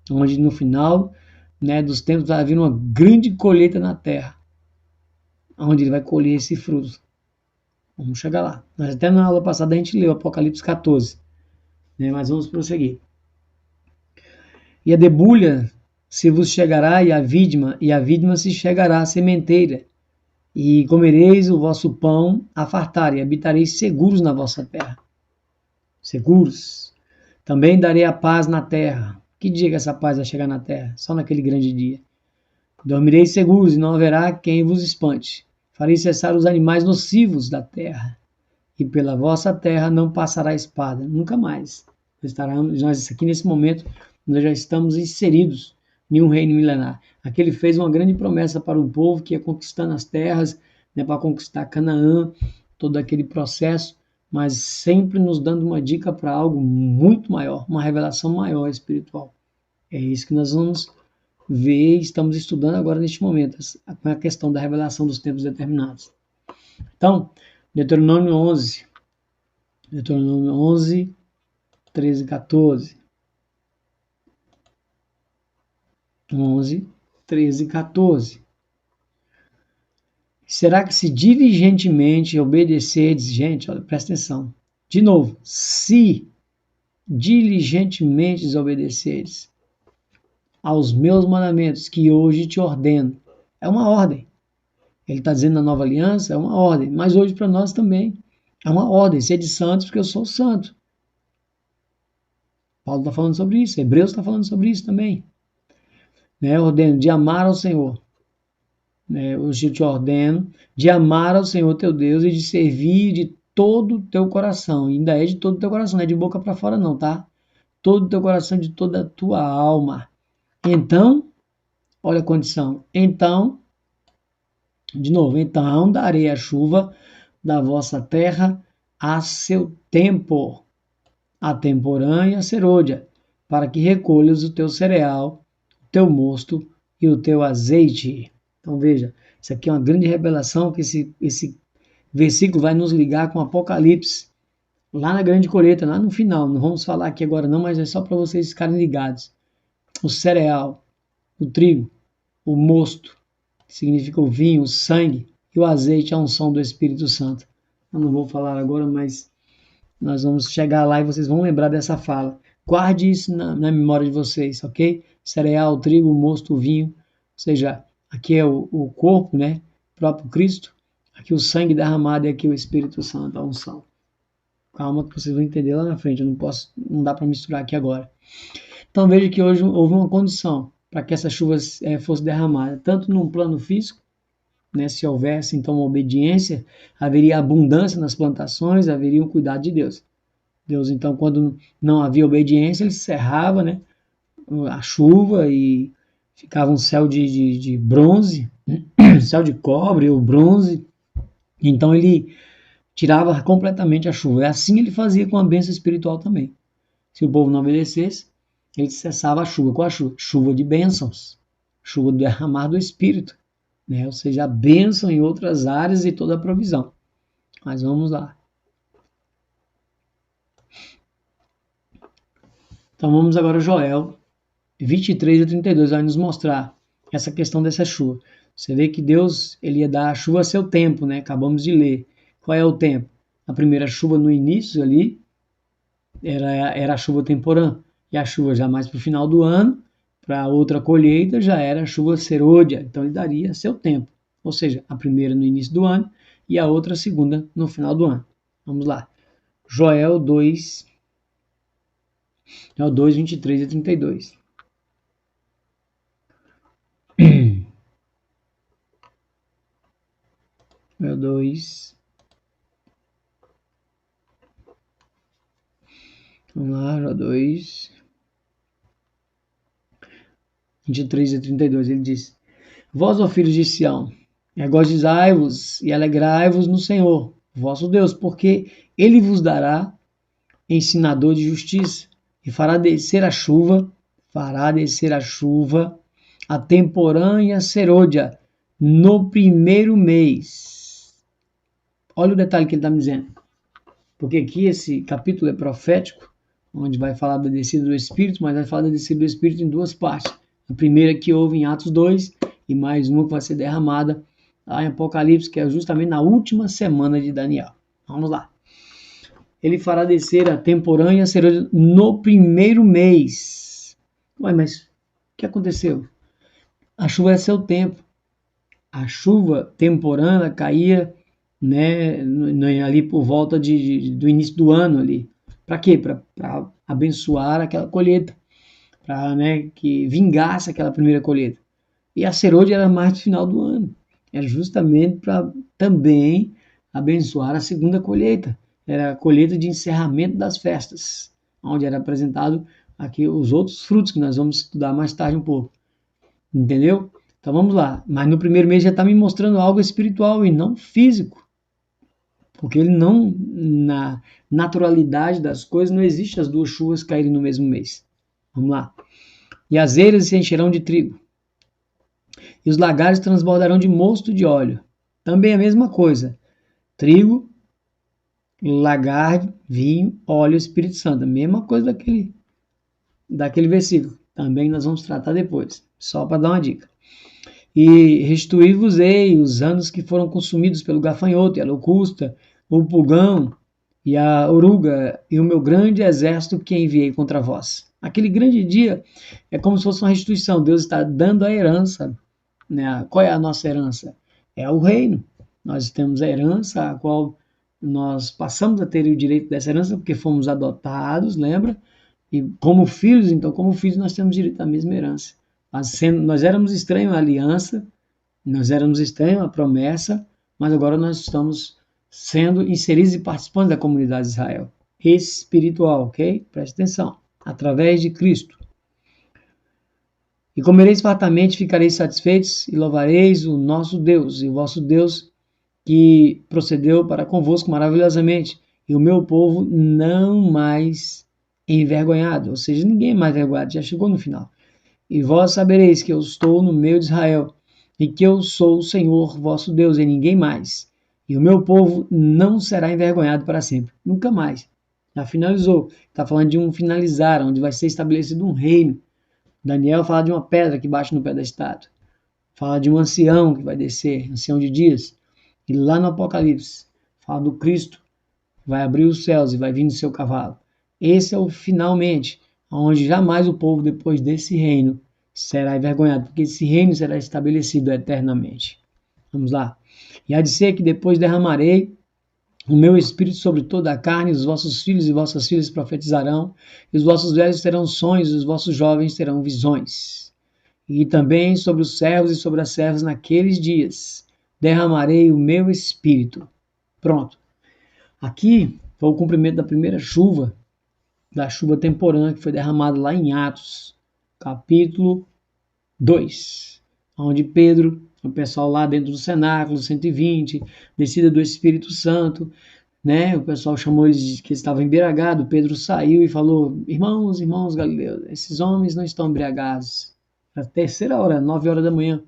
onde no final, né, dos tempos vai haver uma grande colheita na terra, onde ele vai colher esse fruto. Vamos chegar lá. Mas até na aula passada a gente leu Apocalipse 14, né, mas vamos prosseguir. E a debulha se vos chegará, e a vidma se chegará à sementeira, e comereis o vosso pão a fartar, e habitareis seguros na vossa terra. Seguros. Também darei a paz na terra. Que dia que essa paz vai chegar na terra? Só naquele grande dia. Dormireis seguros, e não haverá quem vos espante. Farei cessar os animais nocivos da terra, e pela vossa terra não passará espada. Nunca mais. Nós aqui nesse momento, nós já estamos inseridos em um reino milenar. Aqui ele fez uma grande promessa para o povo que ia conquistando as terras, né, para conquistar Canaã, todo aquele processo, mas sempre nos dando uma dica para algo muito maior, uma revelação maior espiritual. É isso que nós vamos ver e estamos estudando agora neste momento, a questão da revelação dos tempos determinados. Então, Deuteronômio 11, 13 e 14. 11, 13 e 14. Será que se diligentemente obedecerdes, gente, olha, presta atenção. De novo, se diligentemente obedecerdes aos meus mandamentos que hoje te ordeno. É uma ordem. Ele está dizendo na nova aliança, é uma ordem. Mas hoje para nós também é uma ordem. Sede santos porque eu sou santo. Paulo está falando sobre isso. Hebreus está falando sobre isso também. Né? Ordeno de amar ao Senhor. Né? Hoje eu te ordeno de amar ao Senhor teu Deus e de servir de todo o teu coração. E ainda é de todo o teu coração, não é de boca para fora não, tá? Todo o teu coração, de toda a tua alma. Então, olha a condição. Então, de novo, então darei a chuva da vossa terra a seu tempo, a temporã e a serôdia, para que recolhas o teu cereal, o teu mosto e o teu azeite. Então veja, isso aqui é uma grande revelação que esse versículo vai nos ligar com Apocalipse, lá na grande colheita, lá no final. Não vamos falar aqui agora não, mas é só para vocês ficarem ligados. O cereal, o trigo, o mosto, que significa o vinho, o sangue, e o azeite, a unção do Espírito Santo. Eu não vou falar agora, mas nós vamos chegar lá e vocês vão lembrar dessa fala. Guarde isso na memória de vocês, ok? Cereal, trigo, mosto, vinho, ou seja, aqui é o corpo, né? O próprio Cristo, aqui o sangue derramado e aqui o Espírito Santo, a unção. Calma que vocês vão entender lá na frente, não dá para misturar aqui agora. Então veja que hoje houve uma condição para que essa chuva fosse derramada, tanto num plano físico, né, se houvesse então uma obediência, haveria abundância nas plantações, haveria um cuidado de Deus. Deus então, quando não havia obediência, ele cerrava, né, a chuva e ficava um céu de bronze, céu de cobre ou bronze, então ele tirava completamente a chuva. E assim ele fazia com a bênção espiritual também. Se o povo não obedecesse, ele cessava a chuva. Qual a chuva? Chuva de bênçãos, chuva do derramar do Espírito, né? Ou seja, a bênção em outras áreas e toda a provisão. Mas vamos lá. Então vamos agora a Joel 23 a 32, vai nos mostrar essa questão dessa chuva. Você vê que Deus ele ia dar a chuva a seu tempo, né? Acabamos de ler. Qual é o tempo? A primeira chuva no início ali era a chuva temporã. E a chuva já mais para o final do ano, para a outra colheita, já era a chuva serôdia. Então ele daria seu tempo. Ou seja, a primeira no início do ano e a outra a segunda no final do ano. Vamos lá. Joel 2, 23 e 32. Joel 2. Vamos lá, Joel 2. 23 e 32, ele diz: Vós, ó filhos de Sião, regozijai-vos e alegrai-vos no Senhor, vosso Deus, porque ele vos dará ensinador de justiça e fará descer a chuva, a temporã e a serôdia no primeiro mês. Olha o detalhe que ele está me dizendo. Porque aqui esse capítulo é profético, onde vai falar da descida do Espírito, mas vai falar da descida do Espírito em duas partes. A primeira que houve em Atos 2, e mais uma que vai ser derramada lá em Apocalipse, que é justamente na última semana de Daniel. Vamos lá. Ele fará descer a temporânea serôdia no primeiro mês. Ué, mas o que aconteceu? A chuva é seu tempo. A chuva temporânea caía, né, ali por volta do início do ano ali. Para quê? Para abençoar aquela colheita, para, né, que vingasse aquela primeira colheita. E a serôdia era mais do final do ano. Era justamente para também abençoar a segunda colheita. Era a colheita de encerramento das festas, onde era apresentado aqui os outros frutos que nós vamos estudar mais tarde um pouco. Entendeu? Então vamos lá. Mas no primeiro mês já está me mostrando algo espiritual e não físico. Porque ele não, na naturalidade das coisas, não existe as duas chuvas caírem no mesmo mês. Vamos lá. E as eiras se encherão de trigo. E os lagares transbordarão de mosto de óleo. Também a mesma coisa. Trigo, lagar, vinho, óleo, Espírito Santo. A mesma coisa daquele versículo. Também nós vamos tratar depois. Só para dar uma dica. E restituir-vos-ei os anos que foram consumidos pelo gafanhoto e a locusta, o pulgão e a oruga e o meu grande exército que enviei contra vós. Aquele grande dia é como se fosse uma restituição. Deus está dando a herança, né? Qual é a nossa herança? É o reino. Nós temos a herança a qual nós passamos a ter o direito dessa herança porque fomos adotados, lembra? E como filhos, então como filhos nós temos direito à mesma herança. Nós éramos estranhos à aliança, nós éramos estranhos à promessa, mas agora nós estamos sendo inseridos e participantes da comunidade de Israel. Espiritual, ok? Preste atenção. Através de Cristo. E comereis fartamente, ficareis satisfeitos, e louvareis o nosso Deus, e o vosso Deus que procedeu para convosco maravilhosamente, e o meu povo não mais envergonhado. Ou seja, ninguém é mais envergonhado, já chegou no final. E vós sabereis que eu estou no meio de Israel, e que eu sou o Senhor vosso Deus, e ninguém mais. E o meu povo não será envergonhado para sempre. Nunca mais. Já finalizou. Está falando de um finalizar, onde vai ser estabelecido um reino. Daniel fala de uma pedra que bate no pé da estátua. Fala de um ancião que vai descer, ancião de dias. E lá no Apocalipse, fala do Cristo, que vai abrir os céus e vai vir no seu cavalo. Esse é o finalmente, onde jamais o povo, depois desse reino, será envergonhado, porque esse reino será estabelecido eternamente. Vamos lá. E há de ser que depois derramarei o meu espírito sobre toda a carne, os vossos filhos e vossas filhas profetizarão, e os vossos velhos terão sonhos, e os vossos jovens terão visões. E também sobre os servos e sobre as servas naqueles dias derramarei o meu espírito. Pronto. Aqui foi o cumprimento da primeira chuva, da chuva temporânea que foi derramada lá em Atos, capítulo 2, onde Pedro, o pessoal lá dentro do cenáculo, 120, descida do Espírito Santo, né? O pessoal chamou eles de que estavam embriagados. Pedro saiu e falou: irmãos, irmãos galileus, esses homens não estão embriagados. A terceira hora, 9 horas da manhã.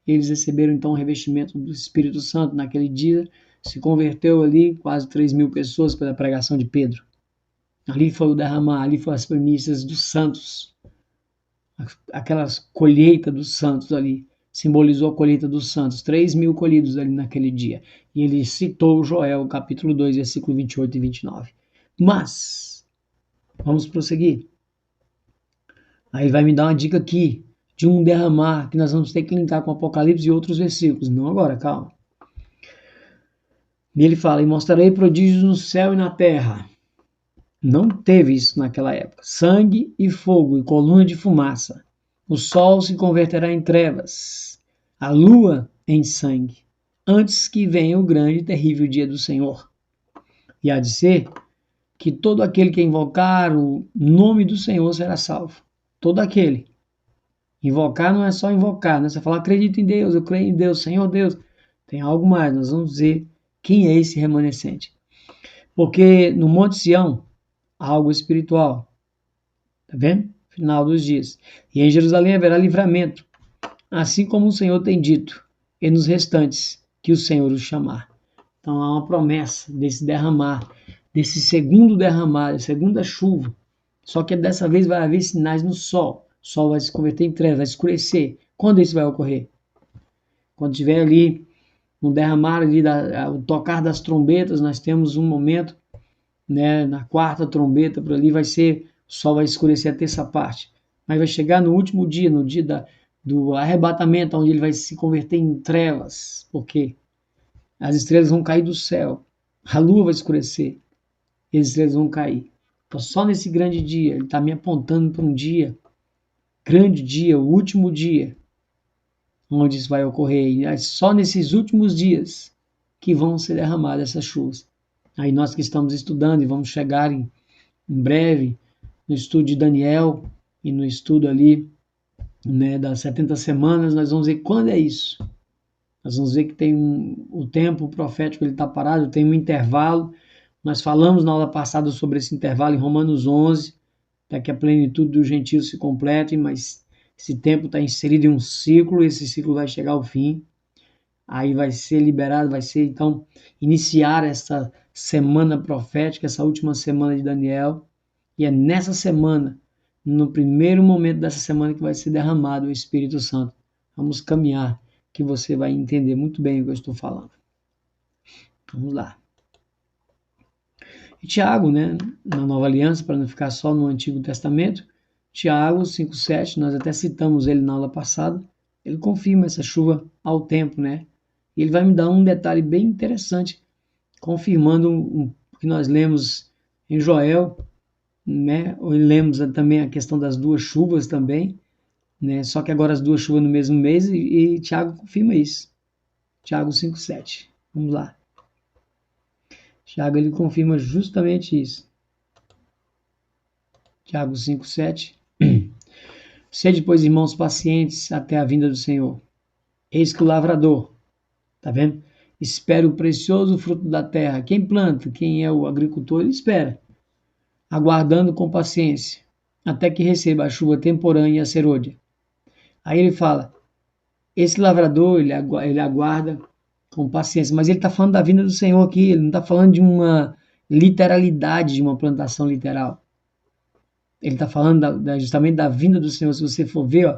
Eles receberam então o revestimento do Espírito Santo naquele dia. Se converteu ali quase 3.000 pessoas pela pregação de Pedro. Ali foi o derramar, ali foram as primícias dos santos. Aquelas colheita dos santos ali. Simbolizou a colheita dos santos. 3.000 colhidos ali naquele dia. E ele citou Joel, capítulo 2, versículo 28 e 29. Mas, vamos prosseguir. Aí vai me dar uma dica aqui de um derramar que nós vamos ter que linkar com Apocalipse e outros versículos. Não agora, calma. E ele fala: e mostrarei prodígios no céu e na terra. Não teve isso naquela época. Sangue e fogo e coluna de fumaça. O sol se converterá em trevas, a lua em sangue, antes que venha o grande e terrível dia do Senhor. E há de ser que todo aquele que invocar o nome do Senhor será salvo. Todo aquele. Invocar não é só invocar, né? Você fala: acredito em Deus, eu creio em Deus, Senhor Deus. Tem algo mais, nós vamos dizer quem é esse remanescente. Porque no Monte Sião, algo espiritual. Tá vendo? Final dos dias. E em Jerusalém haverá livramento, assim como o Senhor tem dito, e nos restantes que o Senhor os chamar. Então há uma promessa desse derramar, desse segundo derramar, segunda chuva. Só que dessa vez vai haver sinais no sol. O sol vai se converter em trevas, vai escurecer. Quando isso vai ocorrer? Quando tiver ali no derramar ali, o tocar das trombetas, nós temos um momento, né, na quarta trombeta, por ali vai ser, o sol vai escurecer a terça parte. Mas vai chegar no último dia, no dia do arrebatamento, onde ele vai se converter em trevas. Por quê? As estrelas vão cair do céu, a lua vai escurecer, e as estrelas vão cair. Então, só nesse grande dia, ele está me apontando para um dia, grande dia, o último dia, onde isso vai ocorrer. E é só nesses últimos dias que vão ser derramadas essas chuvas. Aí nós que estamos estudando e vamos chegar em breve no estudo de Daniel e no estudo ali, né, das 70 semanas, nós vamos ver quando é isso. Nós vamos ver que tem o tempo profético, ele está parado, tem um intervalo. Nós falamos na aula passada sobre esse intervalo em Romanos 11, até que a plenitude dos gentios se complete, mas esse tempo está inserido em um ciclo, esse ciclo vai chegar ao fim. Aí vai ser liberado, vai ser então iniciar essa semana profética, essa última semana de Daniel. E é nessa semana, no primeiro momento dessa semana, que vai ser derramado o Espírito Santo. Vamos caminhar, que você vai entender muito bem o que eu estou falando. Vamos lá. E Tiago, né, na Nova Aliança, para não ficar só no Antigo Testamento, Tiago 5,7, nós até citamos ele na aula passada, ele confirma essa chuva ao tempo, né? E ele vai me dar um detalhe bem interessante, confirmando o que nós lemos em Joel, né? Ou lemos também a questão das duas chuvas também, né? Só que agora as duas chuvas no mesmo mês e Tiago confirma isso. Tiago 5,7. Vamos lá. Tiago ele confirma justamente isso. Tiago 5,7. Sede, pois, irmãos, pacientes até a vinda do Senhor. Eis que o lavrador, tá vendo? Espera o precioso fruto da terra. Quem planta, quem é o agricultor, ele espera, aguardando com paciência, até que receba a chuva temporânea e a serôdia. Aí ele fala, esse lavrador, ele aguarda com paciência, mas ele está falando da vinda do Senhor aqui, ele não está falando de uma literalidade, de uma plantação literal. Ele está falando justamente da vinda do Senhor. Se você for ver, ó,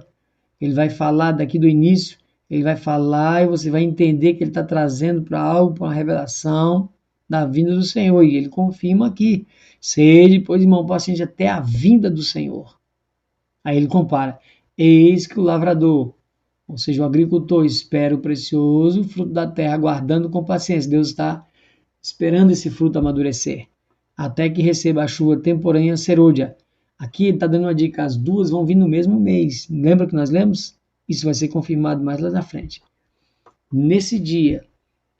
ele vai falar daqui do início, ele vai falar e você vai entender que ele está trazendo para algo, para uma revelação da vinda do Senhor. E ele confirma aqui, sede, pois, irmão, paciente até a vinda do Senhor. Aí ele compara, eis que o lavrador, ou seja, o agricultor, espera o precioso fruto da terra, aguardando com paciência. Deus está esperando esse fruto amadurecer, até que receba a chuva temporânea serôdia. Aqui ele está dando uma dica, as duas vão vir no mesmo mês. Lembra que nós lemos? Isso vai ser confirmado mais lá na frente. Nesse dia,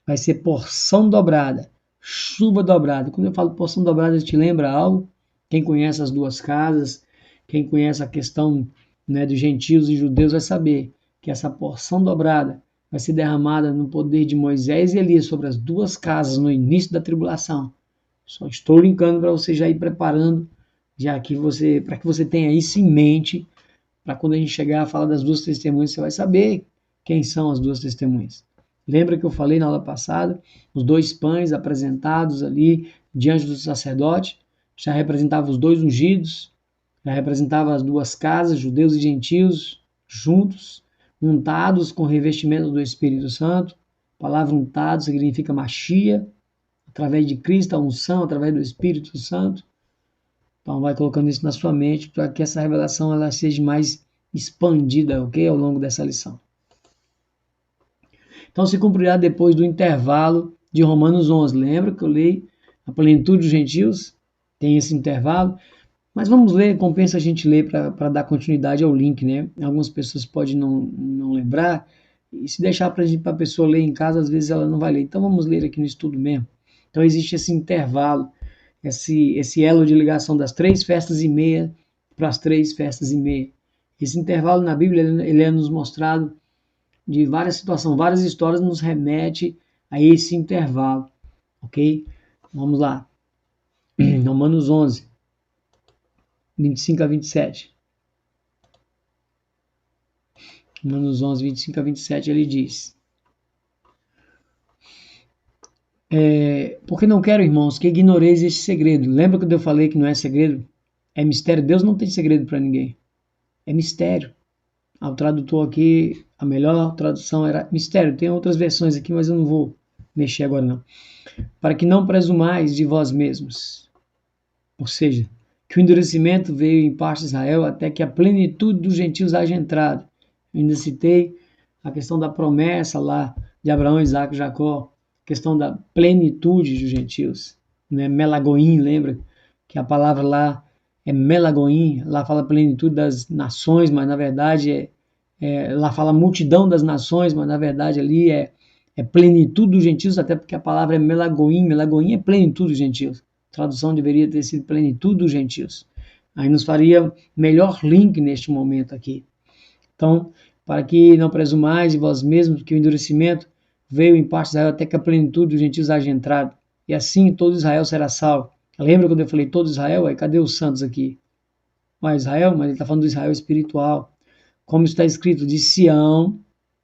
vai ser porção dobrada, chuva dobrada. Quando eu falo porção dobrada, te lembra algo? Quem conhece as duas casas, quem conhece a questão, né, dos gentios e judeus vai saber que essa porção dobrada vai ser derramada no poder de Moisés e Elias sobre as duas casas no início da tribulação. Só estou linkando para você já ir preparando, já que para que você tenha isso em mente, para quando a gente chegar a falar das duas testemunhas, você vai saber quem são as duas testemunhas. Lembra que eu falei na aula passada, os dois pães apresentados ali diante do sacerdote, já representava os dois ungidos, já representava as duas casas, judeus e gentios, juntos, untados com revestimento do Espírito Santo. A palavra untado significa Machia, através de Cristo, a unção, através do Espírito Santo. Então vai colocando isso na sua mente para que essa revelação ela seja mais expandida, ok? Ao longo dessa lição. Então se cumprirá depois do intervalo de Romanos 11. Lembra que eu li a plenitude dos gentios? Tem esse intervalo. Mas vamos ler, compensa a gente ler para dar continuidade ao link, né? Algumas pessoas podem não lembrar, e se deixar para a pessoa ler em casa, às vezes ela não vai ler. Então vamos ler aqui no estudo mesmo. Então existe esse intervalo, esse elo de ligação das 3 festas e meia para as 3 festas e meia. Esse intervalo na Bíblia ele é nos mostrado de várias situações, várias histórias nos remete a esse intervalo, ok? Vamos lá. Romanos 11. 25 a 27. Romanos 11, 25 a 27, ele diz: Porque não quero, irmãos, que ignoreis este segredo. Lembra quando eu falei que não é segredo? É mistério. Deus não tem segredo para ninguém. É mistério. O tradutor aqui, a melhor tradução era mistério. Tem outras versões aqui, mas eu não vou mexer agora não. Para que não presumais de vós mesmos. Ou seja, que o endurecimento veio em parte de Israel até que a plenitude dos gentios haja entrado. Eu ainda citei a questão da promessa lá de Abraão, Isaac e Jacó, questão da plenitude dos gentios, né? Melagoim, lembra que a palavra lá é Melagoim, lá fala plenitude das nações, mas na verdade lá fala multidão das nações, mas na verdade ali é plenitude dos gentios, até porque a palavra é Melagoim, Melagoim é plenitude dos gentios. A tradução deveria ter sido plenitude dos gentios. Aí nos faria melhor link neste momento aqui. Então, para que não presumais de vós mesmos que o endurecimento veio em parte de Israel até que a plenitude dos gentios haja entrado. E assim todo Israel será salvo. Lembra quando eu falei todo Israel? Aí cadê os santos aqui? Mas Israel, mas ele está falando do Israel espiritual. Como está escrito, de Sião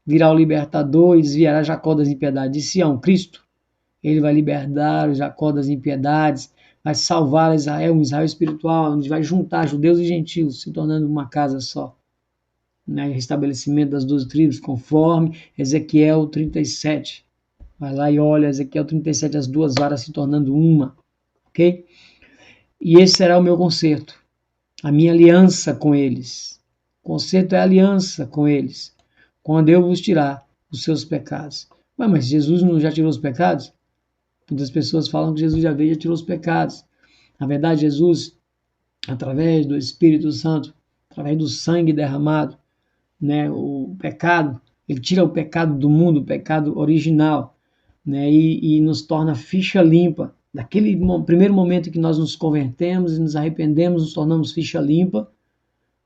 virá o libertador e desviará Jacó das impiedades. De Sião, Cristo. Ele vai libertar o Jacó das impiedades, vai salvar Israel, um Israel espiritual, onde vai juntar judeus e gentios, se tornando uma casa só. Né, restabelecimento das 12 tribos, conforme Ezequiel 37. Vai lá e olha Ezequiel 37, as duas varas se tornando uma, ok? E esse será o meu concerto, a minha aliança com eles. O concerto é aliança com eles, quando eu vos tirar os seus pecados. Mas Jesus não já tirou os pecados? Muitas pessoas falam que Jesus já veio e já tirou os pecados. Na verdade, Jesus, através do Espírito Santo, através do sangue derramado, né, o pecado, ele tira o pecado do mundo, o pecado original, né, e nos torna ficha limpa. Naquele primeiro momento que nós nos convertemos e nos arrependemos, nos tornamos ficha limpa,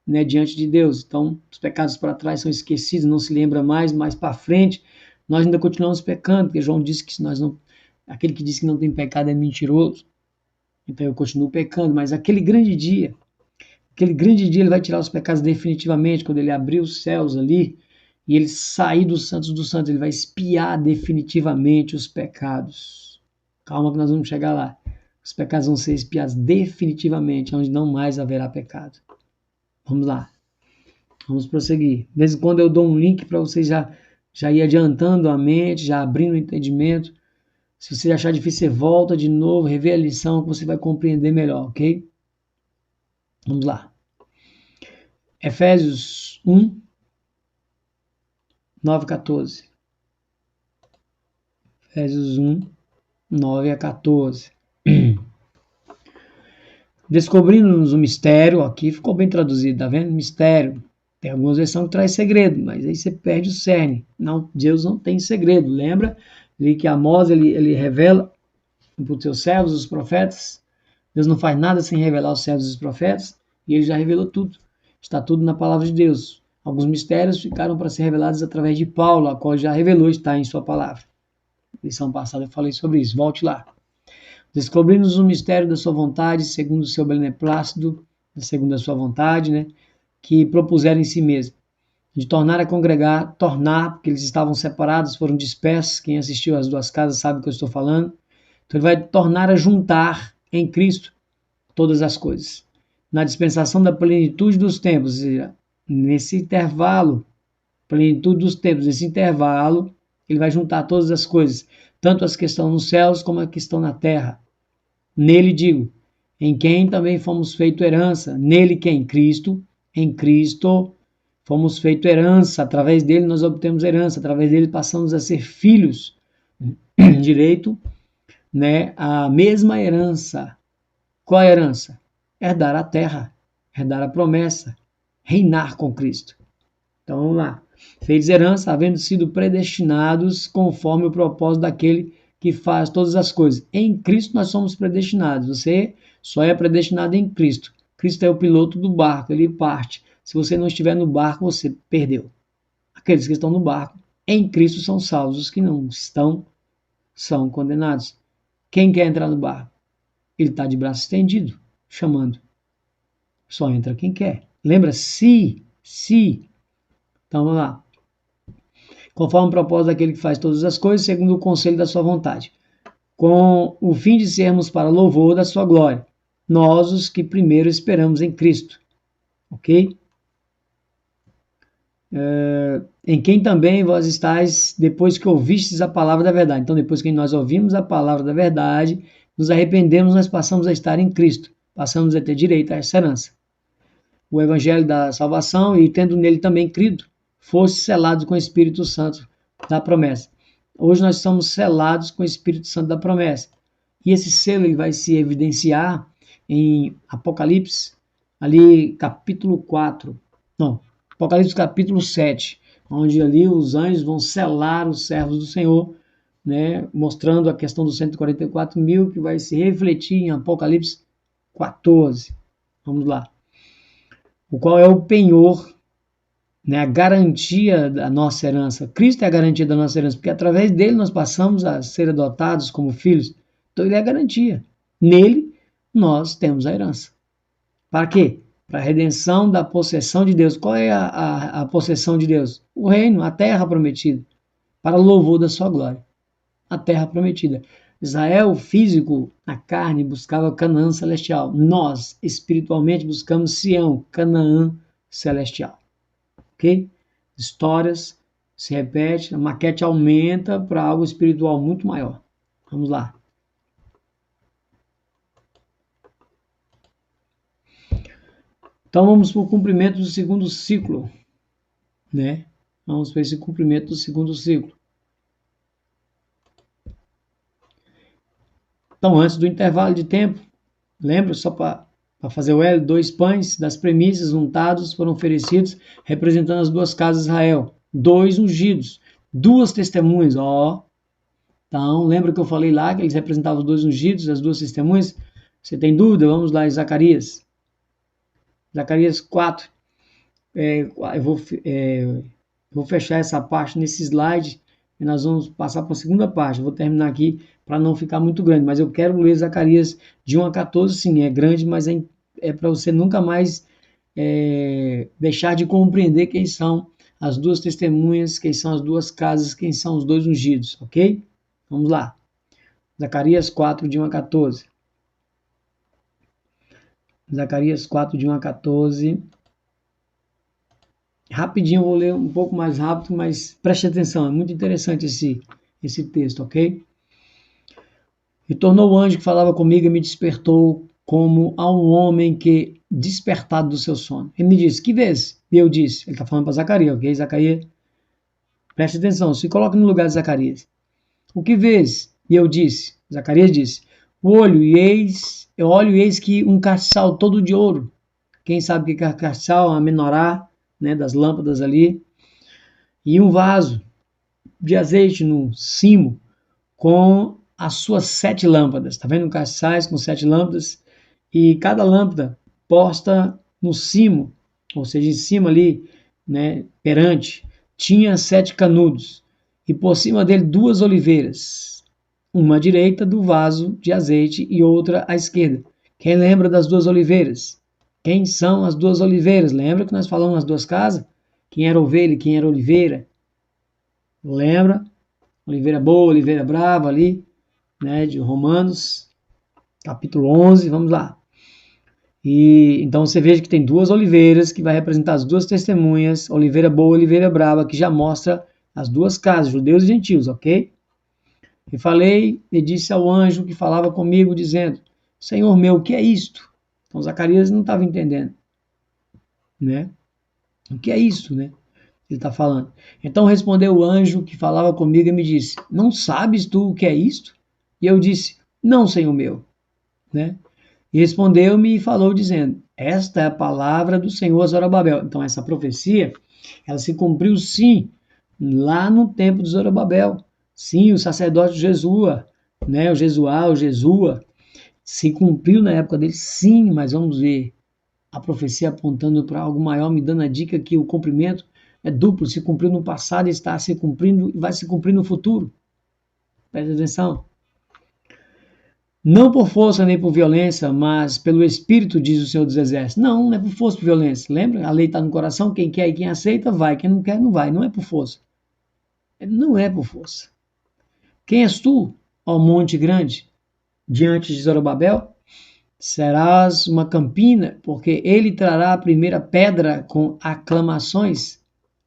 né, diante de Deus. Então, os pecados para trás são esquecidos, não se lembra mais para frente, nós ainda continuamos pecando, porque João disse que se nós não, aquele que diz que não tem pecado é mentiroso. Então eu continuo pecando, mas aquele grande dia ele vai tirar os pecados definitivamente, quando ele abrir os céus ali, e ele sair dos santos, ele vai expiar definitivamente os pecados. Calma que nós vamos chegar lá. Os pecados vão ser expiados definitivamente, onde não mais haverá pecado. Vamos lá. Vamos prosseguir. De vez em quando eu dou um link para você já ir adiantando a mente, já abrindo o entendimento. Se você achar difícil, você volta de novo, revê a lição que você vai compreender melhor, ok? Vamos lá. Efésios 1, 9 a 14. Efésios 1, 9 a 14. Descobrindo-nos o mistério, aqui ficou bem traduzido, tá vendo? Mistério. Tem algumas versões que traz segredo, mas aí você perde o cerne. Não, Deus não tem segredo. Lembra ali que Amós ele revela para os seus servos, os profetas. Deus não faz nada sem revelar aos servos e os profetas, e ele já revelou tudo. Está tudo na palavra de Deus. Alguns mistérios ficaram para ser revelados através de Paulo, a qual já revelou, está em sua palavra. Na lição passada eu falei sobre isso, volte lá. Descobrimos o mistério da sua vontade, segundo o seu beneplácito, segundo a sua vontade, né, que propuseram em si mesmo. De tornar a congregar, porque eles estavam separados, foram dispersos, quem assistiu às duas casas sabe o que eu estou falando. Então ele vai tornar a juntar em Cristo todas as coisas. Na dispensação da plenitude dos tempos, ou seja, nesse intervalo, plenitude dos tempos, nesse intervalo, ele vai juntar todas as coisas, tanto as que estão nos céus como as que estão na terra. Nele digo, em quem também fomos feito herança. Nele quem? Cristo. Em Cristo fomos feito herança. Através dele nós obtemos herança. Através dele passamos a ser filhos. Direito, né? A mesma herança. Qual a herança? Herdar a terra, herdar a promessa, reinar com Cristo. Então vamos lá. Feitos herança, havendo sido predestinados conforme o propósito daquele que faz todas as coisas. Em Cristo nós somos predestinados. Você só é predestinado em Cristo. Cristo é o piloto do barco, ele parte. Se você não estiver no barco, você perdeu. Aqueles que estão no barco, em Cristo são salvos. Os que não estão, são condenados. Quem quer entrar no barco? Ele está de braço estendido, chamando. Só entra quem quer. Lembra? Se. Então vamos lá. Conforme o propósito daquele que faz todas as coisas, segundo o conselho da sua vontade. com o fim de sermos para louvor da sua glória, nós os que primeiro esperamos em Cristo, ok? Em quem também vós estáis depois que ouvistes a palavra da verdade. Então, depois que nós ouvimos a palavra da verdade, nos arrependemos, nós passamos a estar em Cristo, passamos a ter direito a essa herança. O evangelho da salvação, e tendo nele também crido, fosse selados com o Espírito Santo da promessa. Hoje nós somos selados com o Espírito Santo da promessa. E esse selo ele vai se evidenciar em Apocalipse, ali capítulo 4. Não, Apocalipse capítulo 7, onde ali os anjos vão selar os servos do Senhor, né, mostrando a questão dos 144 mil, que vai se refletir em Apocalipse 14. Vamos lá. O qual é o penhor, né, a garantia da nossa herança. Cristo é a garantia da nossa herança, porque através dele nós passamos a ser adotados como filhos. Então ele é a garantia. Nele nós temos a herança. Para quê? Para a redenção da possessão de Deus. Qual é a possessão de Deus? O reino, a terra prometida. Para o louvor da sua glória. A terra prometida. Israel físico, na carne, buscava Canaã celestial. Nós, espiritualmente, buscamos Sião, Canaã celestial. Ok? Histórias se repetem, a maquete aumenta para algo espiritual muito maior. Vamos lá. Então vamos para o cumprimento do segundo ciclo, né? Vamos para esse cumprimento do segundo ciclo. Então, antes do intervalo de tempo, lembra, só para fazer o L, 2 pães das premissas untados foram oferecidos, representando as duas casas de Israel. 2 ungidos, 2 testemunhas, ó. Então, lembra que eu falei lá que eles representavam os 2 ungidos, as 2 testemunhas? Você tem dúvida? Vamos lá em Zacarias. Zacarias 4. Eu vou fechar essa parte nesse slide e nós vamos passar para a segunda parte. Eu vou terminar aqui para não ficar muito grande, mas eu quero ler Zacarias de 1 a 14, sim, é grande, mas é para você nunca mais deixar de compreender quem são as 2 testemunhas, quem são as 2 casas, quem são os 2 ungidos, ok? Vamos lá. Zacarias 4, de 1 a 14. Zacarias 4, de 1 a 14. Rapidinho, eu vou ler um pouco mais rápido, mas preste atenção, é muito interessante esse texto, ok? E tornou o anjo que falava comigo e me despertou como a um homem que despertado do seu sono. Ele me disse, que vês? E eu disse, ele está falando para Zacarias, ok? Zacarias, preste atenção, se coloque no lugar de Zacarias. O que vês? E eu disse, Zacarias disse, olho e eis que um castiçal todo de ouro. Quem sabe o que é castiçal? A menorá, né, das lâmpadas ali. E um vaso de azeite no cimo com as suas 7 lâmpadas. Tá vendo? Castiçais com 7 lâmpadas. E cada lâmpada posta no cimo, ou seja, em cima ali, né, perante, tinha 7 canudos. E por cima dele 2 oliveiras. Uma à direita do vaso de azeite e outra à esquerda. Quem lembra das 2 oliveiras? Quem são as 2 oliveiras? Lembra que nós falamos nas 2 casas? Quem era ovelha e quem era oliveira? Lembra? Oliveira boa, oliveira brava ali, né, de Romanos, capítulo 11, vamos lá. E então você veja que tem 2 oliveiras, que vai representar as 2 testemunhas, oliveira boa, oliveira brava, que já mostra as 2 casas, judeus e gentios, ok? E falei e disse ao anjo que falava comigo, dizendo, Senhor meu, o que é isto? Então Zacarias não estava entendendo, né? O que é isso, né? Ele está falando. Então respondeu o anjo que falava comigo e me disse, não sabes tu o que é isto? E eu disse, não, Senhor meu, né? E respondeu-me e falou dizendo, esta é a palavra do Senhor a Zorobabel. Então essa profecia, ela se cumpriu sim, lá no tempo de Zorobabel. Sim, o sacerdote Jesua, né? O Jesua, se cumpriu na época dele, sim, mas vamos ver a profecia apontando para algo maior, me dando a dica que o cumprimento é duplo, se cumpriu no passado, está se cumprindo e vai se cumprir no futuro. Presta atenção. Não por força nem por violência, mas pelo Espírito, diz o Senhor dos Exércitos. Não é por força e por violência. Lembra? A lei está no coração, quem quer e quem aceita vai, quem não quer não vai. Não é por força. Não é por força. Quem és tu? ó monte grande, diante de Zorobabel? Serás uma campina, porque ele trará a primeira pedra com aclamações.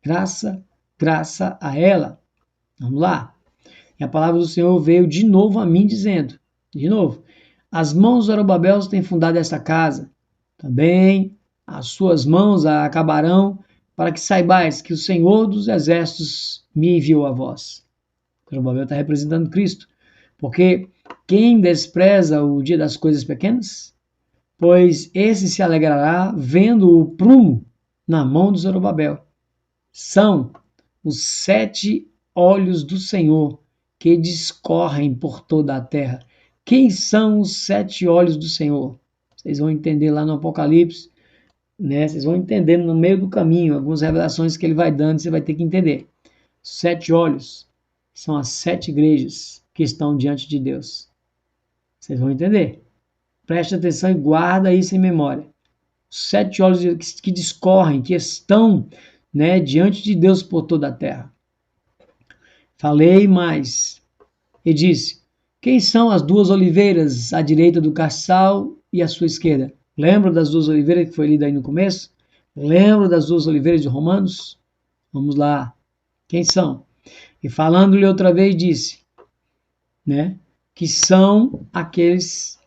Graça, graça a ela. Vamos lá. E a palavra do Senhor veio de novo a mim, dizendo, de novo, as mãos de Zorobabel têm fundado esta casa. Também as suas mãos a acabarão, para que saibais que o Senhor dos Exércitos me enviou a vós. Zorobabel está representando Cristo. Porque quem despreza o dia das coisas pequenas? Pois esse se alegrará vendo o prumo na mão de Zorobabel. São os 7 olhos do Senhor que discorrem por toda a terra. Quem são os 7 olhos do Senhor? Vocês vão entender lá no Apocalipse, né? Vocês vão entendendo no meio do caminho algumas revelações que ele vai dando, você vai ter que entender. 7 olhos são as 7 igrejas que estão diante de Deus. Vocês vão entender. Preste atenção e guarda isso em memória. Os 7 olhos que discorrem, que estão, né, diante de Deus por toda a terra. Falei mais e disse, quem são as 2 oliveiras à direita do castiçal e à sua esquerda? Lembra das 2 oliveiras que foi lida aí no começo? Lembra das 2 oliveiras de Romanos? Vamos lá. Quem são? E falando-lhe outra vez disse, né, que são aqueles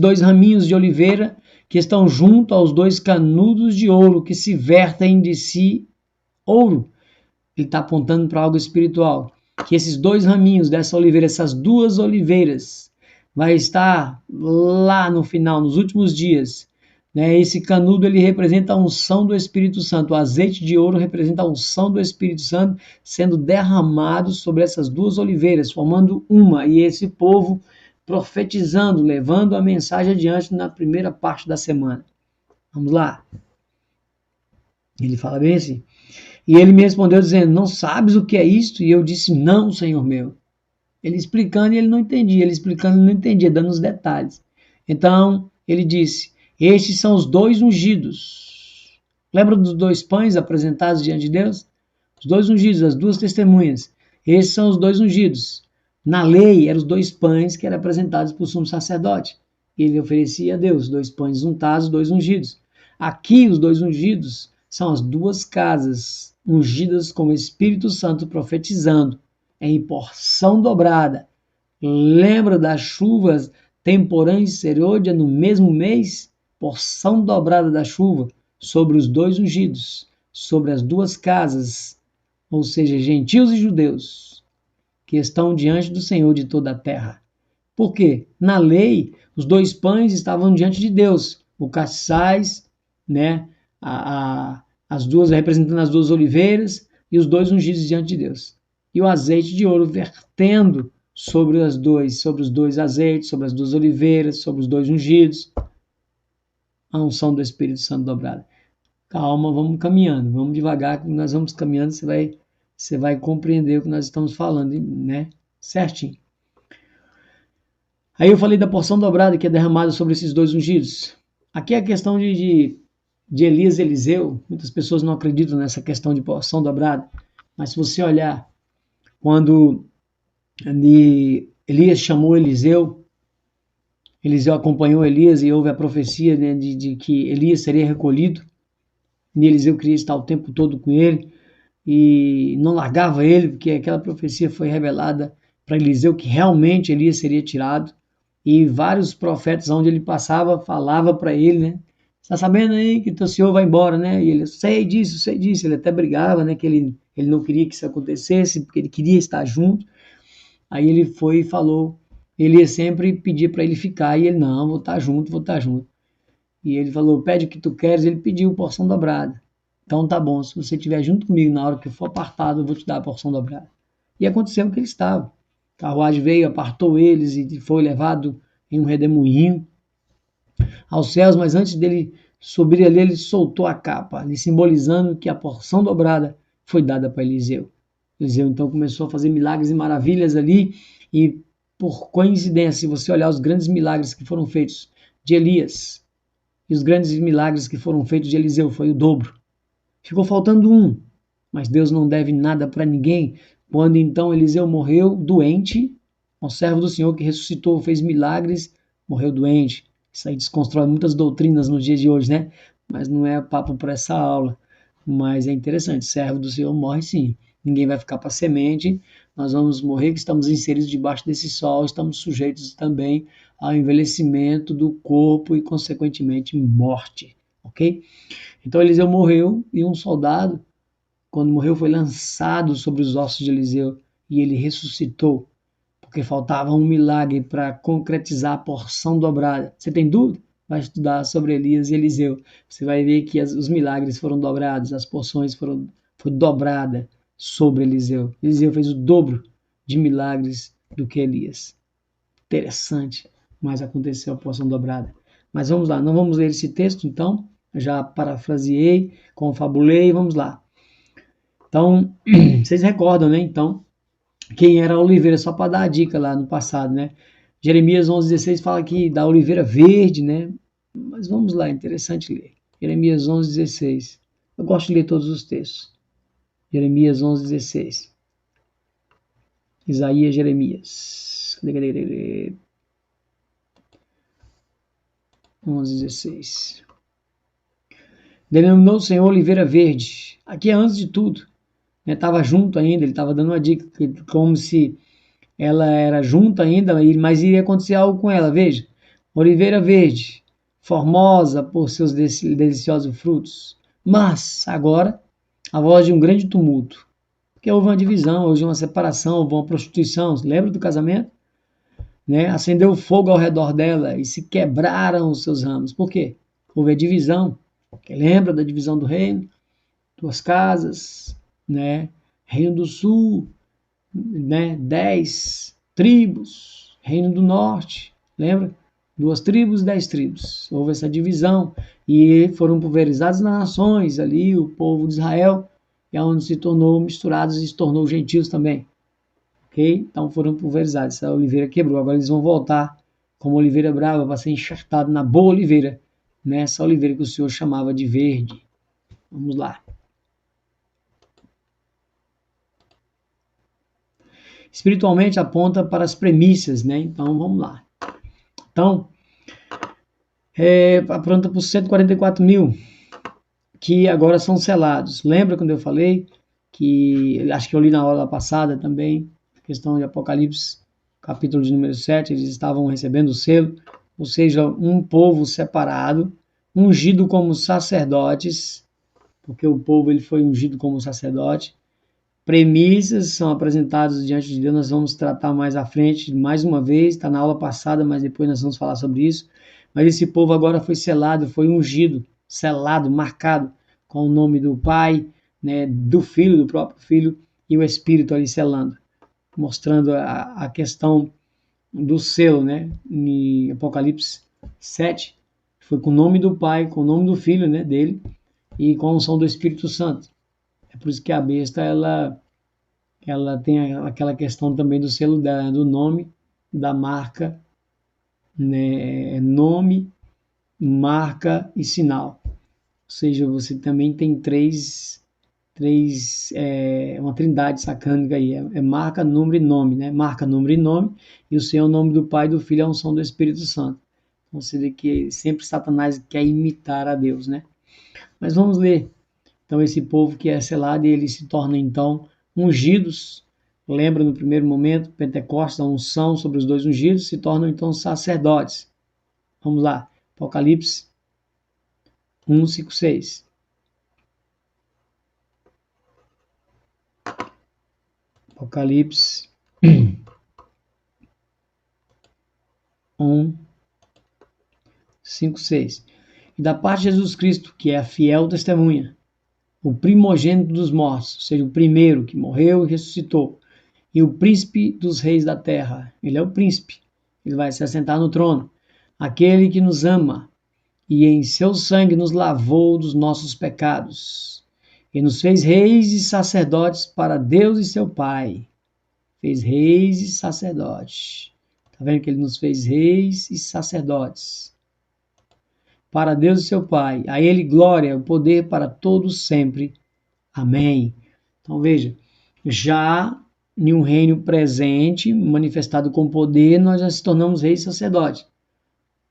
2 raminhos de oliveira que estão junto aos 2 canudos de ouro que se vertem de si ouro. Ele está apontando para algo espiritual. Que esses 2 raminhos dessa oliveira, essas 2 oliveiras, vai estar lá no final, nos últimos dias. Né? Esse canudo ele representa a unção do Espírito Santo. O azeite de ouro representa a unção do Espírito Santo sendo derramado sobre essas 2 oliveiras, formando uma. E esse povo profetizando, levando a mensagem adiante na primeira parte da semana. Vamos lá. Ele fala bem assim. E ele me respondeu dizendo, não sabes o que é isto? E eu disse, não, Senhor meu. Ele explicando e ele não entendia. Ele explicando e ele não entendia, dando os detalhes. Então, ele disse, estes são os 2 ungidos. Lembra dos 2 pães apresentados diante de Deus? Os 2 ungidos, as 2 testemunhas. Esses são os 2 ungidos. Na lei, eram os 2 pães que eram apresentados por sumo sacerdote. Ele oferecia a Deus 2 pães untados, 2 ungidos. Aqui, os 2 ungidos são as 2 casas ungidas com o Espírito Santo profetizando em porção dobrada. Lembra das chuvas temporãs serôdia no mesmo mês? Porção dobrada da chuva sobre os 2 ungidos, sobre as 2 casas, ou seja, gentios e judeus, que estão diante do Senhor de toda a terra. Por quê? Na lei, os 2 pães estavam diante de Deus, o castiçais, né? As 2 representando as 2 oliveiras e os 2 ungidos diante de Deus. E o azeite de ouro vertendo sobre os 2 azeites, sobre as 2 oliveiras, sobre os 2 ungidos. A unção do Espírito Santo dobrada. Calma, vamos caminhando, vamos devagar, que nós vamos caminhando, você vai compreender o que nós estamos falando, né? Certinho. Aí eu falei da porção dobrada que é derramada sobre esses 2 ungidos. Aqui é a questão de Elias e Eliseu. Muitas pessoas não acreditam nessa questão de porção dobrada, mas se você olhar, quando Elias chamou Eliseu acompanhou Elias e houve a profecia, né, de que Elias seria recolhido, e Eliseu queria estar o tempo todo com ele, e não largava ele, porque aquela profecia foi revelada para Eliseu que realmente Elias seria tirado, e vários profetas, onde ele passava, falava para ele, né, está sabendo aí que teu senhor vai embora, né? E ele, sei disso. Ele até brigava, né? Que ele não queria que isso acontecesse, porque ele queria estar junto. Aí ele foi e falou, ele ia sempre pedir para ele ficar, e ele, não, vou estar junto. E ele falou, pede o que tu queres, ele pediu porção dobrada. Então tá bom, se você estiver junto comigo na hora que eu for apartado, eu vou te dar a porção dobrada. E aconteceu que ele estava. A carruagem veio, apartou eles e foi levado em um redemoinho aos céus, mas antes dele subir ali, ele soltou a capa, ali simbolizando que a porção dobrada foi dada para Eliseu. Eliseu então começou a fazer milagres e maravilhas ali, e por coincidência, se você olhar os grandes milagres que foram feitos de Elias e os grandes milagres que foram feitos de Eliseu, foi o dobro. Ficou faltando um, mas Deus não deve nada para ninguém. Quando então Eliseu morreu doente, um servo do Senhor que ressuscitou, fez milagres, morreu doente. Isso aí desconstrói muitas doutrinas nos dias de hoje, né? Mas não é papo para essa aula. Mas é interessante, servo do Senhor morre sim. Ninguém vai ficar para semente, nós vamos morrer, que estamos inseridos debaixo desse sol, estamos sujeitos também ao envelhecimento do corpo e, consequentemente, morte, ok? Então Eliseu morreu e um soldado, quando morreu, foi lançado sobre os ossos de Eliseu e ele ressuscitou, porque faltava um milagre para concretizar a porção dobrada. Você tem dúvida? Vai estudar sobre Elias e Eliseu. Você vai ver que os milagres foram dobrados, as porções foi dobrada sobre Eliseu. Eliseu fez o dobro de milagres do que Elias. Interessante, mas aconteceu a porção dobrada. Mas vamos lá, não vamos ler esse texto então. Já parafraseei, confabulei, vamos lá. Então, vocês recordam, né? Então, quem era a oliveira, só para dar a dica lá no passado, né? Jeremias 11,16 fala que da oliveira verde, né? Mas vamos lá, interessante ler. Jeremias 11,16. Eu gosto de ler todos os textos. Jeremias 11,16. Isaías, Jeremias. 11,16. Denominou o Senhor oliveira verde. Aqui é antes de tudo. Estava junto ainda, ele estava dando uma dica, como se ela era junta ainda, mas iria acontecer algo com ela. Veja, oliveira verde, formosa por seus deliciosos frutos. Mas, agora, a voz de um grande tumulto. Porque houve uma divisão, houve uma separação, houve uma prostituição. Lembra do casamento? Né? Acendeu fogo ao redor dela e se quebraram os seus ramos. Por quê? Houve a divisão. Lembra da divisão do reino? Duas casas, né? Reino do Sul, né? 10 tribos, Reino do Norte, lembra? 2 tribos, 10 tribos. Houve essa divisão e foram pulverizadas nas nações ali, o povo de Israel, e é onde se tornou misturados e se tornou gentios também. Ok? Então foram pulverizados. Essa oliveira quebrou. Agora eles vão voltar como oliveira brava para ser enxertado na boa oliveira, nessa oliveira que o Senhor chamava de verde. Vamos lá. Espiritualmente aponta para as premissas, né? Então vamos lá. Então, apronta para os 144 mil que agora são selados. Lembra quando eu falei que, acho que eu li na aula passada também, questão de Apocalipse, capítulo de número 7, eles estavam recebendo o selo, ou seja, um povo separado, ungido como sacerdotes, porque o povo ele foi ungido como sacerdote. Premissas são apresentadas diante de Deus, nós vamos tratar mais à frente, mais uma vez, está na aula passada, mas depois nós vamos falar sobre isso. Mas esse povo agora foi selado, foi ungido, selado, marcado com o nome do Pai, né, do Filho, do próprio Filho, e o Espírito ali selando, mostrando a questão do selo, né, em Apocalipse 7, foi com o nome do Pai, com o nome do Filho, né, dele, e com a unção do Espírito Santo. É por isso que a besta, ela tem aquela questão também do selo do nome, da marca, né? Nome, marca e sinal. Ou seja, você também tem uma trindade sacânica aí. É marca, número e nome, né? Marca, número e nome. E o Senhor é o nome do Pai, do Filho, é a unção do Espírito Santo. Então você vê que sempre Satanás quer imitar a Deus, né? Mas vamos ler. Então esse povo que é selado, ele se torna então ungidos. Lembra no primeiro momento, Pentecostes, a unção sobre os dois ungidos, se tornam então sacerdotes. Vamos lá, Apocalipse 1, 5, 6. Apocalipse 1, 5, 6. E da parte de Jesus Cristo, que é a fiel testemunha, o primogênito dos mortos, ou seja, o primeiro que morreu e ressuscitou, e o príncipe dos reis da terra. Ele é o príncipe, ele vai se assentar no trono. Aquele que nos ama e em seu sangue nos lavou dos nossos pecados e nos fez reis e sacerdotes para Deus e seu Pai. Fez reis e sacerdotes. Está vendo que ele nos fez reis e sacerdotes para Deus e seu Pai. A ele glória, o poder para todos sempre. Amém. Então veja, já em um reino presente, manifestado com poder, nós já se tornamos reis e sacerdotes.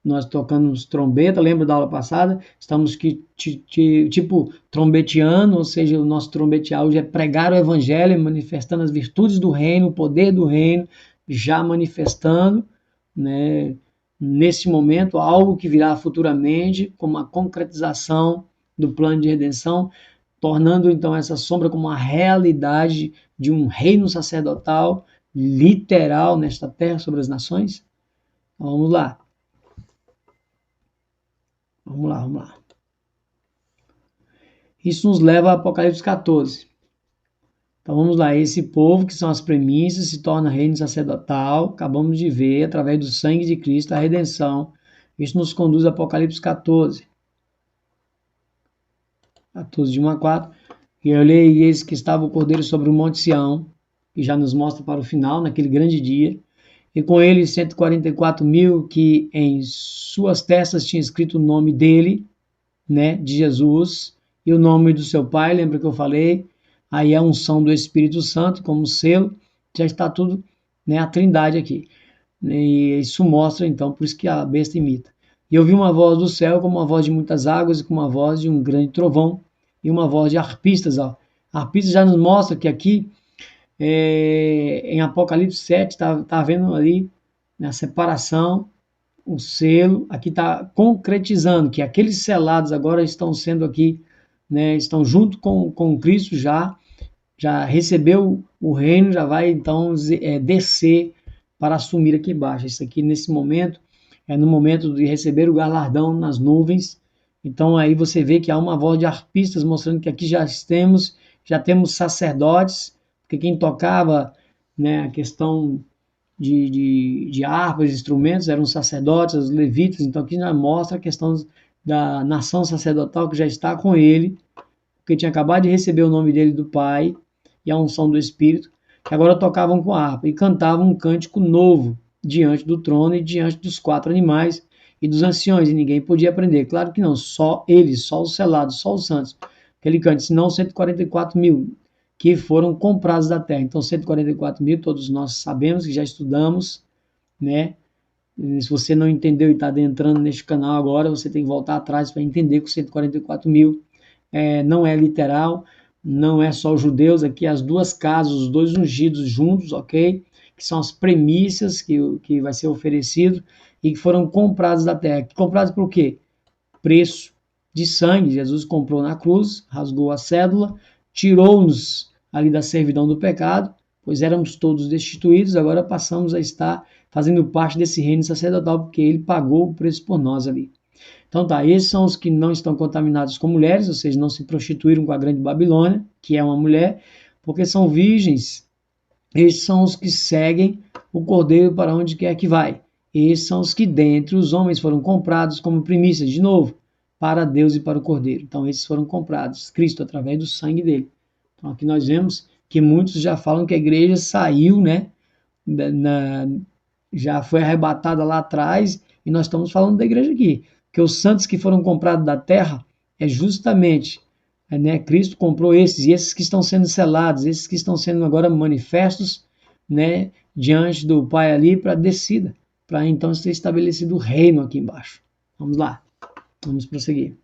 Nós tocamos trombeta, lembra da aula passada? Estamos tipo trombeteando, ou seja, o nosso trombetear hoje é pregar o evangelho, manifestando as virtudes do reino, o poder do reino, já manifestando, né, nesse momento, algo que virá futuramente, como a concretização do plano de redenção, tornando então essa sombra como uma realidade de um reino sacerdotal literal nesta terra sobre as nações. Vamos lá. Vamos lá. Isso nos leva a Apocalipse 14. Então vamos lá, esse povo que são as premissas se torna reino sacerdotal, acabamos de ver, através do sangue de Cristo, a redenção. Isso nos conduz a Apocalipse 14. 14, de 1 a 4. E eu olhei e eis que estava o Cordeiro sobre o Monte Sião, que já nos mostra para o final, naquele grande dia. E com ele 144.000 que em suas testas tinha escrito o nome dele, né, de Jesus, e o nome do seu pai, lembra que eu falei? Aí a unção do Espírito Santo como selo, já está tudo, né, a trindade aqui. E isso mostra, então, por isso que a besta imita. E eu vi uma voz do céu como uma voz de muitas águas e como uma voz de um grande trovão e uma voz de arpistas. Ó. Arpistas já nos mostra que aqui, em Apocalipse 7, tá vendo ali a separação, o selo, aqui está concretizando que aqueles selados agora estão sendo aqui, né, estão junto com Cristo já recebeu o reino, já vai então descer para assumir aqui embaixo. Isso aqui nesse momento é no momento de receber o galardão nas nuvens. Então aí você vê que há uma voz de arpistas mostrando que aqui já temos sacerdotes, porque quem tocava, né, a questão de harpas, instrumentos, eram os sacerdotes, os levitas. Então aqui já mostra a questão da nação sacerdotal que já está com ele, porque tinha acabado de receber o nome dele do Pai e a unção do Espírito, que agora tocavam com a harpa e cantavam um cântico novo diante do trono e diante dos 4 animais e dos anciões, e ninguém podia aprender. Claro que não, só eles, só os selados, só os santos. Aquele cante, senão 144.000 que foram comprados da terra. Então 144.000, todos nós sabemos que já estudamos, né? E se você não entendeu e está adentrando neste canal agora, você tem que voltar atrás para entender que os 144.000 não é literal, não é só os judeus, aqui as duas casas, os dois ungidos juntos, ok? Que são as premissas que vai ser oferecido e que foram comprados da terra. Comprados por quê? Preço de sangue. Jesus comprou na cruz, rasgou a cédula, tirou-nos ali da servidão do pecado, pois éramos todos destituídos, agora passamos a estar fazendo parte desse reino sacerdotal, porque ele pagou o preço por nós ali. Então tá, esses são os que não estão contaminados com mulheres, ou seja, não se prostituíram com a grande Babilônia, que é uma mulher, porque são virgens. Esses são os que seguem o Cordeiro para onde quer que vai. Esses são os que dentre os homens foram comprados como primícias, de novo, para Deus e para o Cordeiro. Então esses foram comprados, Cristo, através do sangue dele. Então aqui nós vemos que muitos já falam que a igreja saiu, né, já foi arrebatada lá atrás, e nós estamos falando da igreja aqui. Que os santos que foram comprados da terra é justamente, né, Cristo comprou esses, e esses que estão sendo selados, esses que estão sendo agora manifestos, né, diante do Pai ali para descida, para então ser estabelecido o reino aqui embaixo. Vamos lá, vamos prosseguir.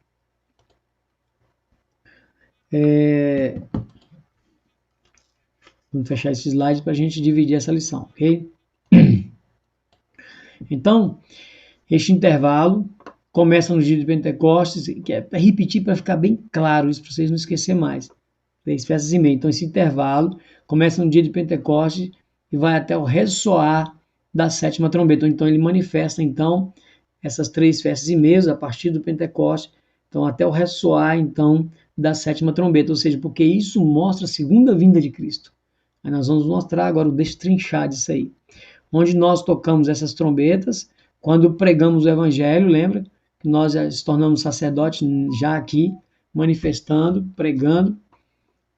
Vamos fechar esse slide para a gente dividir essa lição, ok? Então, este intervalo começa no dia de Pentecostes, que é para repetir para ficar bem claro isso, para vocês não esquecerem mais. 3 festas e meia. Então, esse intervalo começa no dia de Pentecostes e vai até o ressoar da 7ª trombeta. Então, ele manifesta, então, essas 3 festas e meias a partir do Pentecostes, então, até o ressoar, então, da 7ª trombeta. Ou seja, porque isso mostra a segunda vinda de Cristo. Aí nós vamos mostrar agora o destrinchar disso aí. Onde nós tocamos essas trombetas, quando pregamos o evangelho, lembra? Que nós já se tornamos sacerdotes já aqui, manifestando, pregando.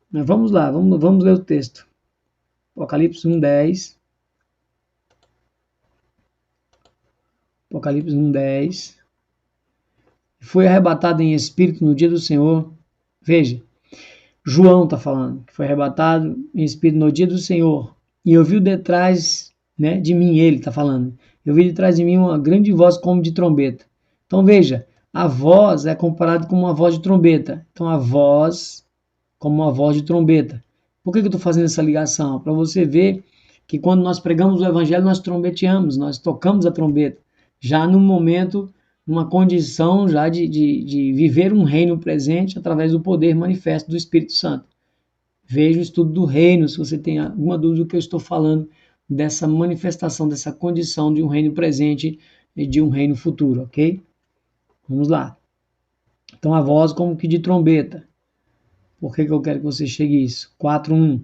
Mas vamos lá, vamos ler o texto. Apocalipse 1:10. Apocalipse 1:10. Foi arrebatado em espírito no dia do Senhor. Veja, João está falando que foi arrebatado em espírito no dia do Senhor. E ouviu detrás, né, de mim, ele está falando, eu vi detrás de mim uma grande voz como de trombeta. Então veja, a voz é comparada com uma voz de trombeta. Então a voz como uma voz de trombeta. Por que eu estou fazendo essa ligação? Para você ver que quando nós pregamos o evangelho, nós trombeteamos, nós tocamos a trombeta. Já no momento, numa condição já de viver um reino presente através do poder manifesto do Espírito Santo. Veja o estudo do reino, se você tem alguma dúvida do que eu estou falando, dessa manifestação, dessa condição de um reino presente e de um reino futuro, ok? Vamos lá. Então, a voz como que de trombeta. Por que eu quero que você chegue a isso? 4:1.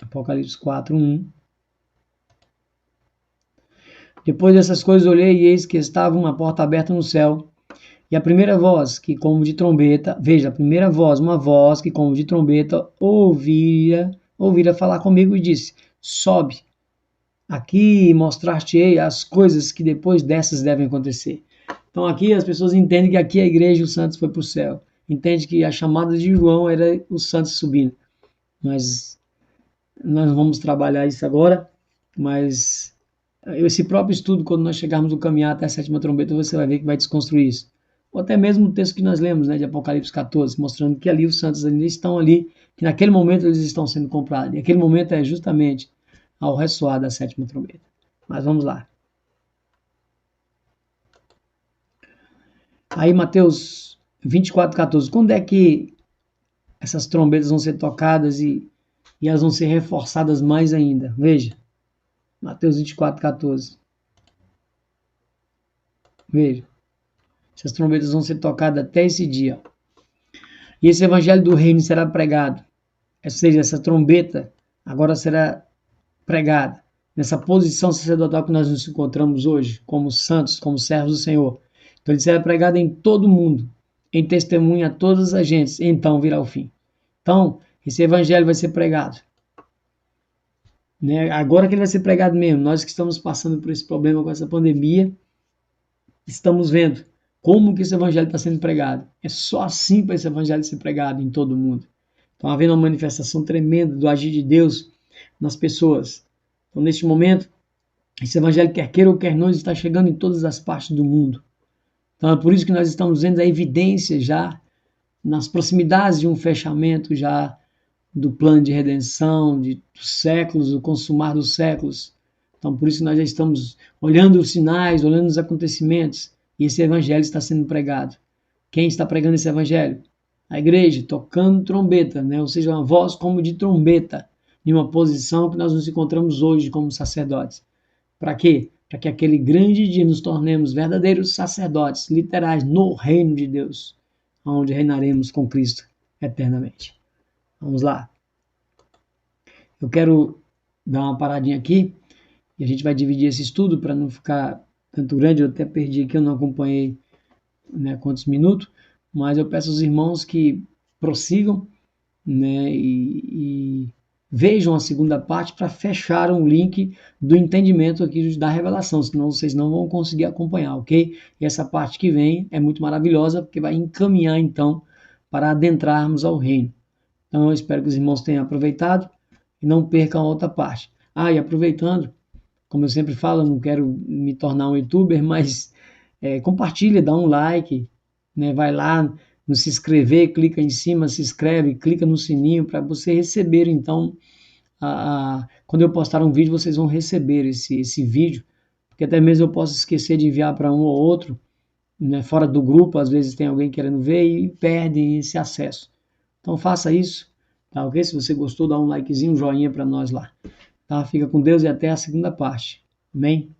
Apocalipse 4:1. Depois dessas coisas olhei e eis que estava uma porta aberta no céu. E a primeira voz, que como de trombeta, veja, a primeira voz, uma voz que como de trombeta, ouvira falar comigo e disse, sobe aqui e mostrar-te-ei as coisas que depois dessas devem acontecer. Então aqui as pessoas entendem que aqui a igreja os santos foi para o céu. Entende que a chamada de João era os santos subindo. Mas nós vamos trabalhar isso agora, mas esse próprio estudo, quando nós chegarmos no caminhar até a sétima trombeta, você vai ver que vai desconstruir isso. Ou até mesmo o texto que nós lemos, né, de Apocalipse 14, mostrando que ali os santos ainda estão ali, que naquele momento eles estão sendo comprados. E aquele momento é justamente ao ressoar da sétima trombeta. Mas vamos lá. Aí Mateus 24:14. Quando é que essas trombetas vão ser tocadas e elas vão ser reforçadas mais ainda? Veja. Mateus 24:14. Veja. Essas trombetas vão ser tocadas até esse dia. E esse evangelho do reino será pregado. Ou seja, essa trombeta agora será pregada. Nessa posição sacerdotal que nós nos encontramos hoje, como santos, como servos do Senhor. Então ele será pregado em todo o mundo, em testemunha a todas as gentes, e então virá o fim. Então, esse evangelho vai ser pregado. Né? Agora que ele vai ser pregado mesmo, nós que estamos passando por esse problema com essa pandemia, estamos vendo como que esse evangelho está sendo pregado. É só assim para esse evangelho ser pregado em todo o mundo. Então, havendo uma manifestação tremenda do agir de Deus nas pessoas. Então, neste momento, esse evangelho, quer queira ou quer não, está chegando em todas as partes do mundo. Então, é por isso que nós estamos vendo a evidência já nas proximidades de um fechamento já do plano de redenção, dos séculos, do consumar dos séculos. Então, por isso que nós já estamos olhando os sinais, olhando os acontecimentos, e esse evangelho está sendo pregado. Quem está pregando esse evangelho? A igreja, tocando trombeta, né? Ou seja, uma voz como de trombeta, em uma posição que nós nos encontramos hoje como sacerdotes. Para quê? Para que aquele grande dia nos tornemos verdadeiros sacerdotes, literais, no reino de Deus, onde reinaremos com Cristo eternamente. Vamos lá. Eu quero dar uma paradinha aqui e a gente vai dividir esse estudo para não ficar tanto grande. Eu até perdi aqui, eu não acompanhei, né, quantos minutos, mas eu peço aos irmãos que prossigam, né, e vejam a segunda parte para fechar um link do entendimento aqui da revelação, senão vocês não vão conseguir acompanhar, ok? E essa parte que vem é muito maravilhosa, porque vai encaminhar então para adentrarmos ao reino. Então eu espero que os irmãos tenham aproveitado e não percam a outra parte. Ah, e aproveitando, como eu sempre falo, eu não quero me tornar um youtuber, mas compartilha, dá um like, né? Vai lá no se inscrever, clica em cima, se inscreve, clica no sininho para você receber, então, quando eu postar um vídeo, vocês vão receber esse vídeo, porque até mesmo eu posso esquecer de enviar para um ou outro, né? Fora do grupo, às vezes tem alguém querendo ver e perde esse acesso. Então faça isso, tá ok? Se você gostou, dá um likezinho, um joinha para nós lá. Tá? Fica com Deus e até a segunda parte. Amém?